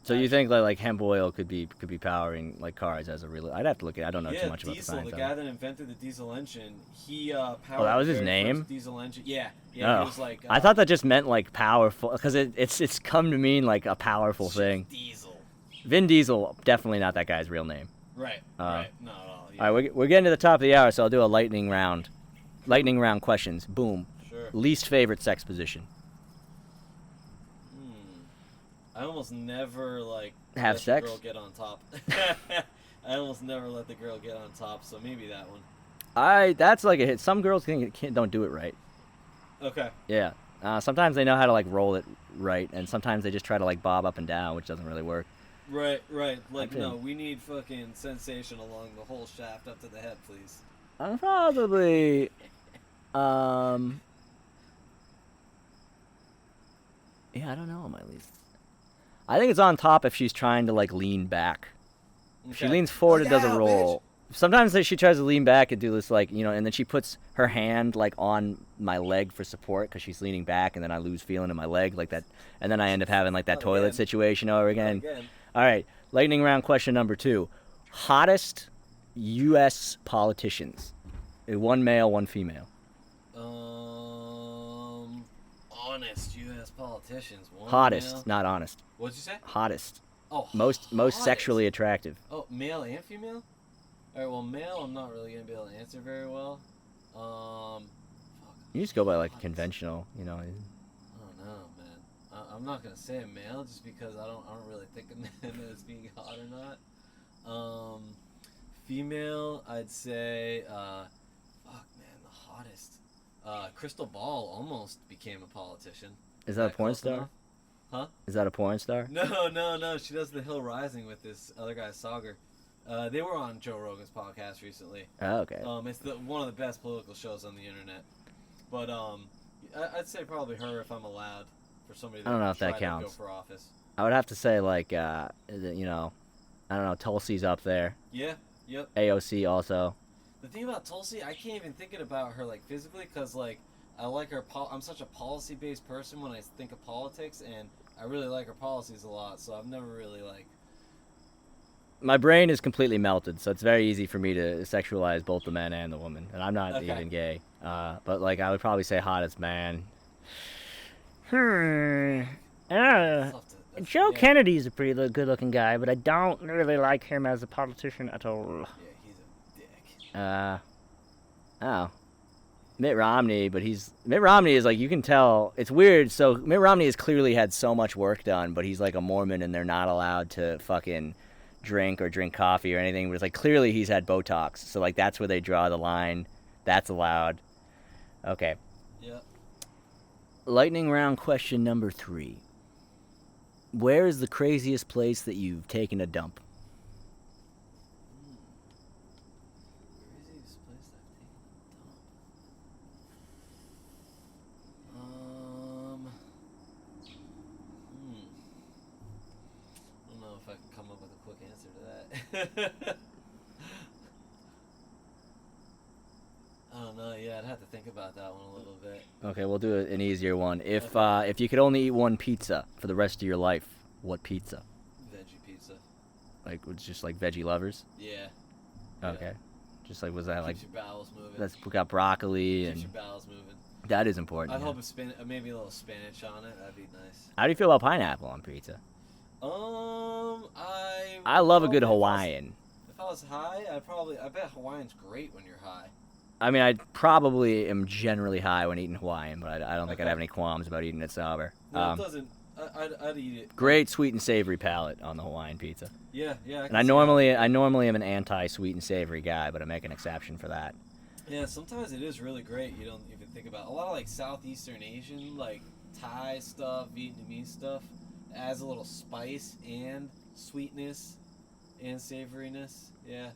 Speaker 1: So you think like hemp oil could be powering like cars as a real? I'd have to look at. I don't know too much about the
Speaker 2: Diesel,
Speaker 1: science.
Speaker 2: the guy that invented the diesel engine, he powered
Speaker 1: that was
Speaker 2: the
Speaker 1: his
Speaker 2: very
Speaker 1: name?
Speaker 2: first diesel engine. Yeah,
Speaker 1: Oh.
Speaker 2: He was like.
Speaker 1: I thought that just meant like powerful, because it's come to mean like a powerful thing.
Speaker 2: Diesel.
Speaker 1: Vin Diesel, definitely not that guy's real name.
Speaker 2: Right. Right. Not at all.
Speaker 1: All right, we're getting to the top of the hour, so I'll do a lightning round. Lightning round questions. Boom.
Speaker 2: Sure.
Speaker 1: Least favorite sex position.
Speaker 2: I almost never
Speaker 1: have
Speaker 2: let
Speaker 1: sex.
Speaker 2: The girl get on top. I almost never let the girl get on top, so maybe that one.
Speaker 1: That's like a hit. Some girls don't do it right.
Speaker 2: Okay.
Speaker 1: Yeah. Sometimes they know how to like roll it right, and sometimes they just try to like bob up and down, which doesn't really work.
Speaker 2: Right. No, we need fucking sensation along the whole shaft up to the head, please.
Speaker 1: I'm probably, yeah, I don't know my least. I think it's on top if she's trying to like lean back. If she leans forward, it does a roll.
Speaker 2: Bitch.
Speaker 1: Sometimes she tries to lean back and do this like, and then she puts her hand like on my leg for support because she's leaning back, and then I lose feeling in my leg like that, and then I end up having like that toilet situation over again. All right, lightning round question number 2. Hottest U.S. politicians. One male, one female.
Speaker 2: Honest U.S. politicians.
Speaker 1: Hottest,
Speaker 2: male.
Speaker 1: not honest.
Speaker 2: What'd you say?
Speaker 1: Hottest.
Speaker 2: Oh,
Speaker 1: most
Speaker 2: hottest.
Speaker 1: sexually attractive.
Speaker 2: Oh, male and female? Alright, well, male I'm not really going to be able to answer very well.
Speaker 1: You just go by like a conventional,
Speaker 2: I don't know, man. I'm not going to say a male just because I don't really think of them as being hot or not. Female, I'd say, man, the hottest. Crystal Ball almost became a politician.
Speaker 1: Is that a porn star?
Speaker 2: Enough? Huh?
Speaker 1: Is that a porn star?
Speaker 2: No. She does The Hill Rising with this other guy, Sauger. They were on Joe Rogan's podcast recently.
Speaker 1: Oh, okay.
Speaker 2: It's one of the best political shows on the internet. But I'd say probably her if I'm allowed for somebody that
Speaker 1: I don't know if
Speaker 2: tried
Speaker 1: that counts.
Speaker 2: to go for office.
Speaker 1: I would have to say like, I don't know, Tulsi's up there.
Speaker 2: Yeah. Yep.
Speaker 1: AOC also.
Speaker 2: The thing about Tulsi, I can't even think about her like physically because like I like her. I'm such a policy-based person when I think of politics, and I really like her policies a lot. So I've never really like.
Speaker 1: My brain is completely melted, so it's very easy for me to sexualize both the men and the woman, and I'm not even gay. But like I would probably say hottest man. Joe Kennedy's a pretty good-looking guy, but I don't really like him as a politician at all.
Speaker 2: Yeah, he's a dick.
Speaker 1: Oh. Mitt Romney, but Mitt Romney is like, you can tell, it's weird, so Mitt Romney has clearly had so much work done, but he's like a Mormon and they're not allowed to fucking drink coffee or anything, but it's like clearly he's had Botox, so like that's where they draw the line. That's allowed. Okay.
Speaker 2: Yeah.
Speaker 1: Lightning round question number 3. Where is the craziest place that you've taken a dump?
Speaker 2: Craziest place I've taken a dump. I don't know if I can come up with a quick answer to that. I don't know. Yeah, I'd have to think about that one a little bit.
Speaker 1: Okay, we'll do an easier one. If you could only eat one pizza for the rest of your life, what pizza?
Speaker 2: Veggie pizza.
Speaker 1: Like, it's just like veggie lovers?
Speaker 2: Yeah.
Speaker 1: Okay. Yeah. Just like, was that like...
Speaker 2: Keeps your bowels moving.
Speaker 1: That's got broccoli
Speaker 2: Keeps
Speaker 1: and...
Speaker 2: your bowels moving.
Speaker 1: That is important.
Speaker 2: I'd
Speaker 1: yeah.
Speaker 2: hope maybe a little spinach on it. That'd be nice.
Speaker 1: How do you feel about pineapple on pizza?
Speaker 2: I
Speaker 1: love a good Hawaiian.
Speaker 2: If I was high, I bet Hawaiian's great when you're high.
Speaker 1: I mean, I probably am generally high when eating Hawaiian, but I don't think I'd have any qualms about eating it sober.
Speaker 2: No, it doesn't. I'd eat it.
Speaker 1: Great sweet and savory palate on the Hawaiian pizza.
Speaker 2: Yeah.
Speaker 1: And I normally am an anti-sweet and savory guy, but I make an exception for that.
Speaker 2: Yeah, sometimes it is really great. You don't even think about it. A lot of like Southeastern Asian, like Thai stuff, Vietnamese stuff, adds a little spice and sweetness and savoriness. Yeah,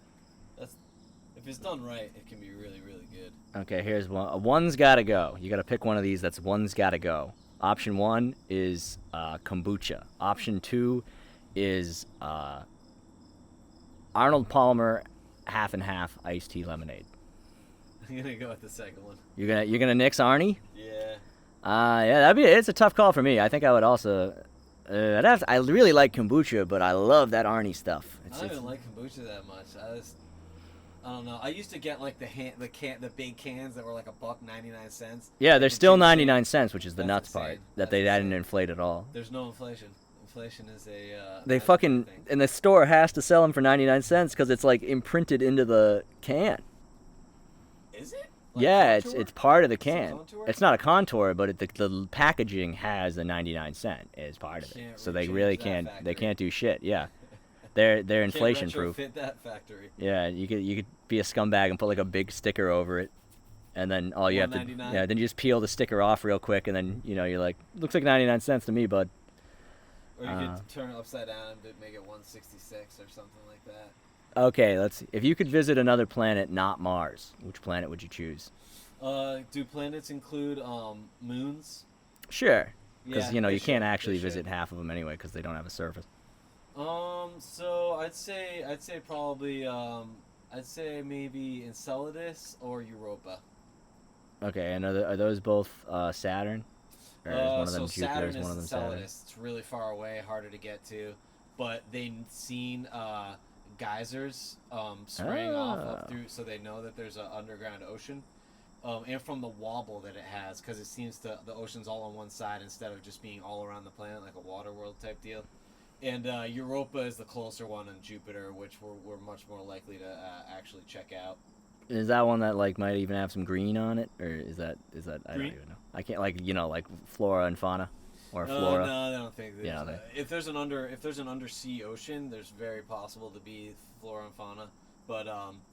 Speaker 2: if it's done right, it can be really, really good.
Speaker 1: Okay, here's one. One's gotta go. You gotta pick one of these. That's one's gotta go. Option 1 is kombucha. Option 2 is Arnold Palmer half and half iced tea lemonade.
Speaker 2: I'm gonna go with the second one.
Speaker 1: You're gonna nix Arnie?
Speaker 2: Yeah.
Speaker 1: Yeah, it's a tough call for me. I think I would also I really like kombucha, but I love that Arnie stuff.
Speaker 2: I don't even like kombucha that much. I don't know. I used to get like the big cans that were like $1.99.
Speaker 1: Yeah,
Speaker 2: like
Speaker 1: they're
Speaker 2: the
Speaker 1: still
Speaker 2: juice
Speaker 1: 99 cents, which is the
Speaker 2: That's
Speaker 1: nuts
Speaker 2: insane.
Speaker 1: part. That
Speaker 2: That's
Speaker 1: they
Speaker 2: insane.
Speaker 1: didn't inflate at all.
Speaker 2: There's no inflation. Inflation is a
Speaker 1: They
Speaker 2: magical
Speaker 1: fucking
Speaker 2: thing.
Speaker 1: and the store has to sell them for 99 cents because it's like imprinted into the can.
Speaker 2: Is it? Like
Speaker 1: Yeah,
Speaker 2: contour?
Speaker 1: it's part of the
Speaker 2: It's a
Speaker 1: can.
Speaker 2: contour?
Speaker 1: It's not a contour, but the packaging has the 99 cent as part of it.
Speaker 2: Can't
Speaker 1: So they
Speaker 2: rechange
Speaker 1: really
Speaker 2: that
Speaker 1: can't. They
Speaker 2: factory.
Speaker 1: can't do shit. Yeah, they're
Speaker 2: Can't
Speaker 1: inflation proof.
Speaker 2: retrofit that factory.
Speaker 1: Yeah, you could be a scumbag and put like a big sticker over it, and then all you have to
Speaker 2: $1.99?
Speaker 1: then you just peel the sticker off real quick, and then you're like, looks like 99 cents to me, bud.
Speaker 2: Or you could turn it upside down and make it 166 or something like that.
Speaker 1: Okay, let's see. If you could visit another planet, not Mars, which planet would you choose?
Speaker 2: Do planets include moons?
Speaker 1: Sure, because
Speaker 2: Yeah, they
Speaker 1: you can't
Speaker 2: should.
Speaker 1: actually
Speaker 2: They
Speaker 1: visit
Speaker 2: should.
Speaker 1: half of them anyway because they don't have a surface.
Speaker 2: So I'd say probably I'd say maybe Enceladus or Europa.
Speaker 1: Okay, and are those both Saturn? Or is one of them
Speaker 2: So
Speaker 1: Jupiter?
Speaker 2: Saturn
Speaker 1: Is
Speaker 2: is
Speaker 1: one of them Saturn?
Speaker 2: Enceladus. It's really far away, harder to get to, but they've seen geysers spraying off up through, so they know that there's an underground ocean. And from the wobble that it has, because it seems the ocean's all on one side instead of just being all around the planet like a water world type deal. And Europa is the closer one than Jupiter, which we're much more likely to actually check out.
Speaker 1: Is that one that like might even have some green on it, or is that I don't
Speaker 2: Green?
Speaker 1: even know. I can't like flora and fauna, or flora.
Speaker 2: No, I don't think.
Speaker 1: Yeah,
Speaker 2: If there's an undersea ocean, there's very possible to be flora and fauna. But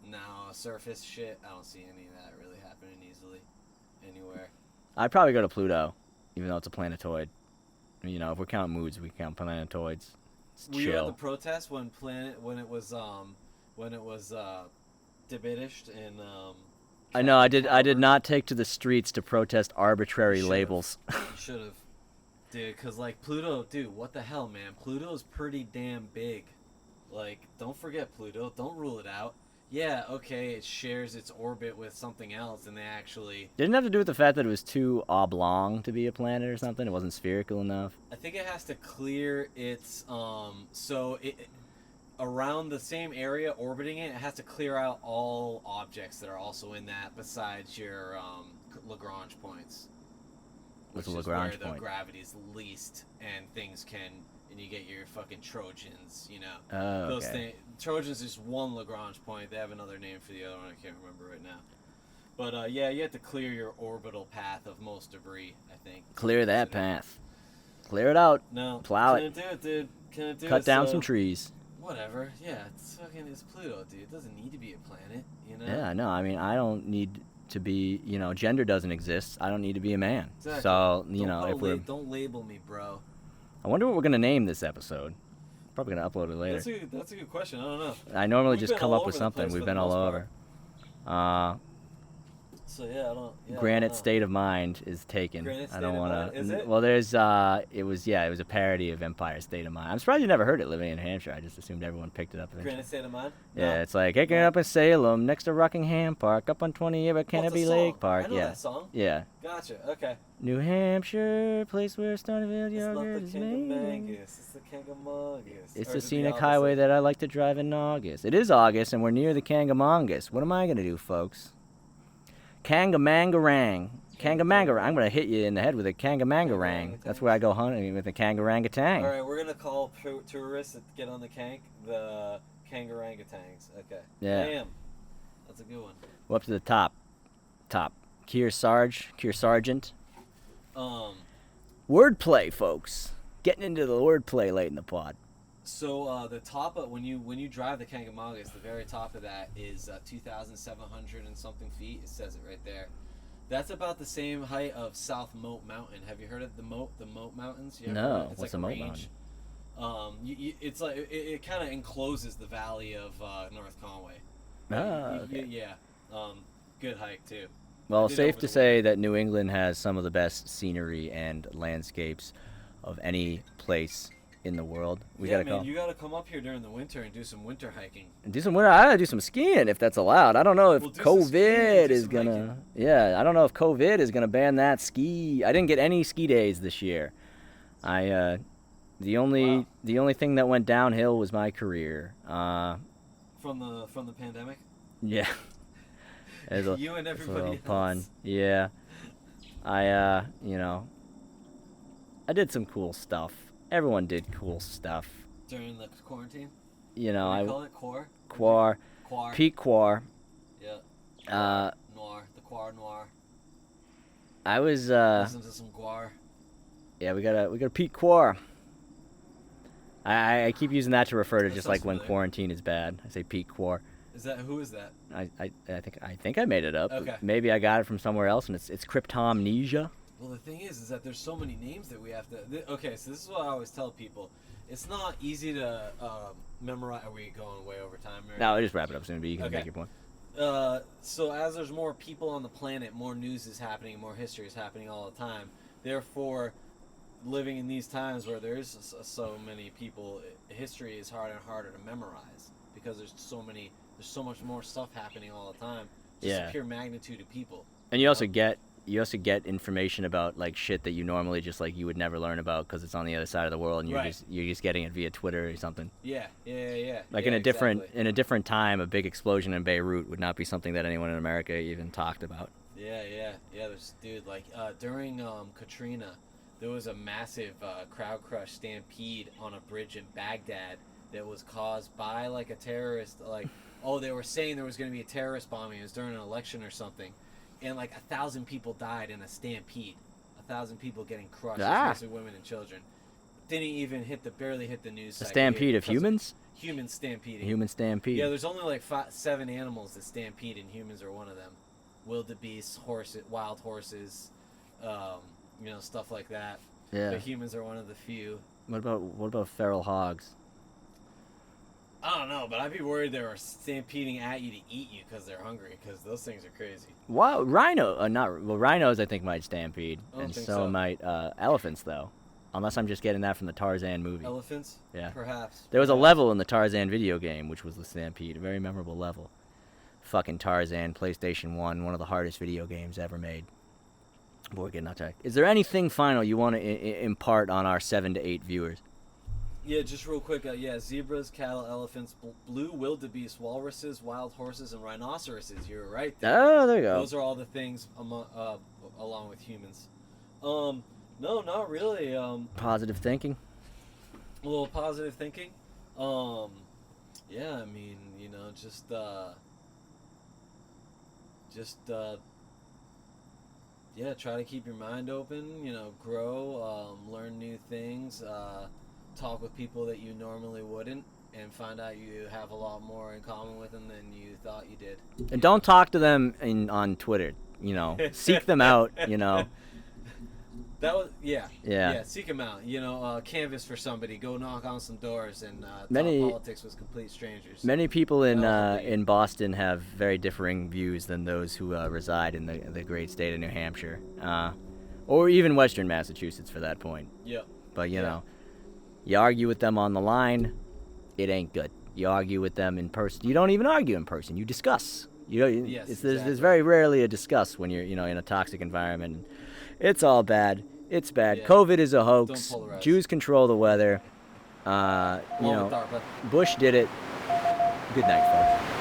Speaker 2: now surface shit, I don't see any of that really happening easily anywhere.
Speaker 1: I'd probably go to Pluto, even though it's a planetoid. If we count moods, we count planetoids. It's
Speaker 2: Were you at the
Speaker 1: chill.
Speaker 2: protest when it was diminished in
Speaker 1: I know. I did
Speaker 2: Calvert?
Speaker 1: not take to the streets to protest arbitrary
Speaker 2: You should've.
Speaker 1: labels.
Speaker 2: You should have. Dude, because, like, Pluto, dude, what the hell, man? Pluto's pretty damn big. Like, don't forget Pluto. Don't rule it out. Yeah, okay, it shares its orbit with something else, and they actually...
Speaker 1: Didn't it have to do with the fact that it was too oblong to be a planet or something? It wasn't spherical enough.
Speaker 2: I think it has to clear its, so around the same area orbiting it, it has to clear out all objects that are also in that besides your, Lagrange points.
Speaker 1: What's
Speaker 2: Which
Speaker 1: a
Speaker 2: is
Speaker 1: Lagrange
Speaker 2: where
Speaker 1: point?
Speaker 2: the gravity's least, and things can... And you get your fucking Trojans,
Speaker 1: Oh,
Speaker 2: Those
Speaker 1: okay.
Speaker 2: things. Trojans is one Lagrange point. They have another name for the other one. I can't remember right now. But yeah, you have to clear your orbital path of most debris, I think.
Speaker 1: Clear that path. Clear it out.
Speaker 2: No.
Speaker 1: Plow it.
Speaker 2: Couldn't do it, dude. Couldn't do it.
Speaker 1: Cut down
Speaker 2: so
Speaker 1: some trees.
Speaker 2: Whatever. Yeah, it's Pluto, dude. It doesn't need to be a planet,
Speaker 1: Yeah, no, I mean, I don't need to be, gender doesn't exist. I don't need to be a man.
Speaker 2: Exactly.
Speaker 1: So,
Speaker 2: Don't label me, bro.
Speaker 1: I wonder what we're going to name this episode. Probably going to upload it later.
Speaker 2: That's a good question. I don't know.
Speaker 1: I normally
Speaker 2: We've
Speaker 1: just
Speaker 2: been
Speaker 1: come
Speaker 2: all
Speaker 1: up with
Speaker 2: over the
Speaker 1: something.
Speaker 2: place
Speaker 1: We've
Speaker 2: for
Speaker 1: been
Speaker 2: the
Speaker 1: all
Speaker 2: most
Speaker 1: over.
Speaker 2: So yeah, I don't. Yeah,
Speaker 1: Granite
Speaker 2: I don't know.
Speaker 1: State of Mind is taken.
Speaker 2: Granite
Speaker 1: I
Speaker 2: State
Speaker 1: don't
Speaker 2: of
Speaker 1: want
Speaker 2: Mind?
Speaker 1: to.
Speaker 2: Is it?
Speaker 1: Well, there's it was a parody of Empire State of Mind. I'm surprised you never heard it living in New Hampshire. I just assumed everyone picked it up eventually.
Speaker 2: Granite State of Mind?
Speaker 1: Yeah,
Speaker 2: No.
Speaker 1: it's like kicking it up in Salem, next to Rockingham Park, up on 20 at
Speaker 2: Oh, it's a
Speaker 1: Canopy
Speaker 2: song.
Speaker 1: Lake Park.
Speaker 2: I know
Speaker 1: Yeah,
Speaker 2: that song.
Speaker 1: yeah.
Speaker 2: Gotcha. Okay.
Speaker 1: New Hampshire, place where Stonyville
Speaker 2: It's not
Speaker 1: yogurt
Speaker 2: the
Speaker 1: is made.
Speaker 2: Kangamangus. It's the Kangamongus.
Speaker 1: It's
Speaker 2: Or
Speaker 1: the
Speaker 2: is it
Speaker 1: scenic
Speaker 2: opposite?
Speaker 1: highway that I like to drive in August. It is August, and we're near the Kangamongus. What am I going to do, folks? Kangamangarang. Kangamangarang. I'm going to hit you in the head with a Kangamangarang. That's where I go hunting with a kangarangatang.
Speaker 2: All right, we're gonna call tourists that get on the kangarangutans. Okay.
Speaker 1: Yeah.
Speaker 2: Damn. That's a good one.
Speaker 1: We're up to the top. Keir Sargent. Wordplay, folks. Getting into the wordplay late in the pod.
Speaker 2: So the top of when you drive the Kangamongus, the very top of that is 2,700 and something feet. It says it right there. That's about the same height of South Moat Mountain. Have you heard of the Moat Mountains? You ever
Speaker 1: No.
Speaker 2: heard of it? It's
Speaker 1: What's
Speaker 2: like
Speaker 1: a Moat
Speaker 2: range. It's like it kind of encloses the valley of North Conway.
Speaker 1: Okay.
Speaker 2: Yeah. Good hike too.
Speaker 1: Well,
Speaker 2: I did
Speaker 1: safe
Speaker 2: over
Speaker 1: to
Speaker 2: the
Speaker 1: say that New England has some of the best scenery and landscapes of any place in the world. We
Speaker 2: Yeah,
Speaker 1: gotta
Speaker 2: man,
Speaker 1: come.
Speaker 2: you gotta come up here during the winter and do some winter hiking.
Speaker 1: Do some winter. I gotta do some skiing if that's allowed. I don't know if
Speaker 2: We'll do some skiing
Speaker 1: COVID
Speaker 2: and do
Speaker 1: is
Speaker 2: some
Speaker 1: gonna.
Speaker 2: hiking.
Speaker 1: Yeah, I don't know if COVID is gonna ban that ski. I didn't get any ski days this year. I The only
Speaker 2: Wow.
Speaker 1: the only thing that went downhill was my career.
Speaker 2: From the pandemic.
Speaker 1: Yeah. As a,
Speaker 2: You and
Speaker 1: as a little
Speaker 2: everybody
Speaker 1: pun.
Speaker 2: else.
Speaker 1: Yeah. I I did some cool stuff. Everyone did cool stuff.
Speaker 2: During the quarantine.
Speaker 1: You know,
Speaker 2: What do
Speaker 1: I
Speaker 2: you call it? Quar.
Speaker 1: quar,
Speaker 2: Quar.
Speaker 1: peak quar.
Speaker 2: Yeah.
Speaker 1: Uh,
Speaker 2: Noir. The Quar Noir.
Speaker 1: I was
Speaker 2: Listen to some Guar.
Speaker 1: yeah, we got a peak quar. I keep using that to refer to
Speaker 2: That
Speaker 1: just
Speaker 2: sounds
Speaker 1: like when
Speaker 2: familiar.
Speaker 1: quarantine is bad. I say peak quar.
Speaker 2: Who is that?
Speaker 1: I think I made it up.
Speaker 2: Okay.
Speaker 1: Maybe I got it from somewhere else, and it's cryptomnesia.
Speaker 2: Well, the thing is that there's so many names that we have to. Okay, so this is what I always tell people. It's not easy to memorize. Are we going way over time? Or?
Speaker 1: No, I'll just wrap it up soon, but you can
Speaker 2: Okay.
Speaker 1: make your point.
Speaker 2: So as there's more people on the planet, more news is happening, more history is happening all the time. Therefore, living in these times where there's so many people, history is harder and harder to memorize because there's so much more stuff happening all the time. Just
Speaker 1: Yeah.
Speaker 2: the pure magnitude of people.
Speaker 1: And you also get information about like shit that you normally just like you would never learn about because it's on the other side of the world, and you're
Speaker 2: Right.
Speaker 1: just getting it via Twitter or something.
Speaker 2: Yeah.
Speaker 1: Like
Speaker 2: Yeah,
Speaker 1: in a different
Speaker 2: exactly.
Speaker 1: time, a big explosion in Beirut would not be something that anyone in America even talked about.
Speaker 2: Yeah. There's during Katrina, there was a massive crowd crush stampede on a bridge in Baghdad that was caused by like a terrorist. They were saying there was going to be a terrorist bombing. It was during an election or something, and like 1,000 people died in a stampede. 1,000 people getting crushed, mostly women and children. Didn't even barely hit the news.
Speaker 1: A
Speaker 2: cycle
Speaker 1: stampede of
Speaker 2: because
Speaker 1: humans?
Speaker 2: Humans stampeding.
Speaker 1: Human stampede.
Speaker 2: Yeah, there's only like 7 animals that stampede, and humans are one of them. Wildebeests, horses, wild horses, stuff like that.
Speaker 1: Yeah.
Speaker 2: But humans are one of the few.
Speaker 1: What about feral hogs?
Speaker 2: I don't know, but I'd be worried they were stampeding at you to eat you because they're hungry, because those things are crazy.
Speaker 1: Wow, rhinos I think might stampede,
Speaker 2: I don't
Speaker 1: and
Speaker 2: think
Speaker 1: so
Speaker 2: so.
Speaker 1: might elephants though, unless I'm just getting that from the Tarzan movie.
Speaker 2: Elephants?
Speaker 1: Yeah.
Speaker 2: Perhaps.
Speaker 1: There was a level in the Tarzan video game which was the stampede, a very memorable level. Fucking Tarzan, PlayStation 1, one of the hardest video games ever made. Boy, getting off track. Is there anything final you want to impart on our 7 to 8 viewers?
Speaker 2: Yeah, just real quick. Zebras, cattle, elephants, blue wildebeest, walruses, wild horses, and rhinoceroses. You're right there.
Speaker 1: Oh, there you go.
Speaker 2: Those are all the things along with humans. No, not really.
Speaker 1: Positive thinking.
Speaker 2: A little positive thinking. Yeah, I mean, try to keep your mind open, grow, learn new things, talk with people that you normally wouldn't, and find out you have a lot more in common with them than you thought you did.
Speaker 1: And don't talk to them on Twitter. Seek them out.
Speaker 2: That was
Speaker 1: Yeah.
Speaker 2: Seek them out. Canvas for somebody. Go knock on some doors and talk politics with complete strangers.
Speaker 1: Many people in
Speaker 2: That was
Speaker 1: in Boston have very differing views than those who reside in the great state of New Hampshire, or even Western Massachusetts for that point.
Speaker 2: Yep.
Speaker 1: But you argue with them on the line, it ain't good. You argue with them in person. You don't even argue in person. You discuss.
Speaker 2: Yes,
Speaker 1: There's
Speaker 2: exactly.
Speaker 1: very rarely a discuss when you're in a toxic environment. It's all bad. It's bad.
Speaker 2: Yeah.
Speaker 1: COVID is a hoax.
Speaker 2: Don't polarize.
Speaker 1: Jews control the weather.
Speaker 2: Along with DARPA.
Speaker 1: Bush did it. Good night, folks.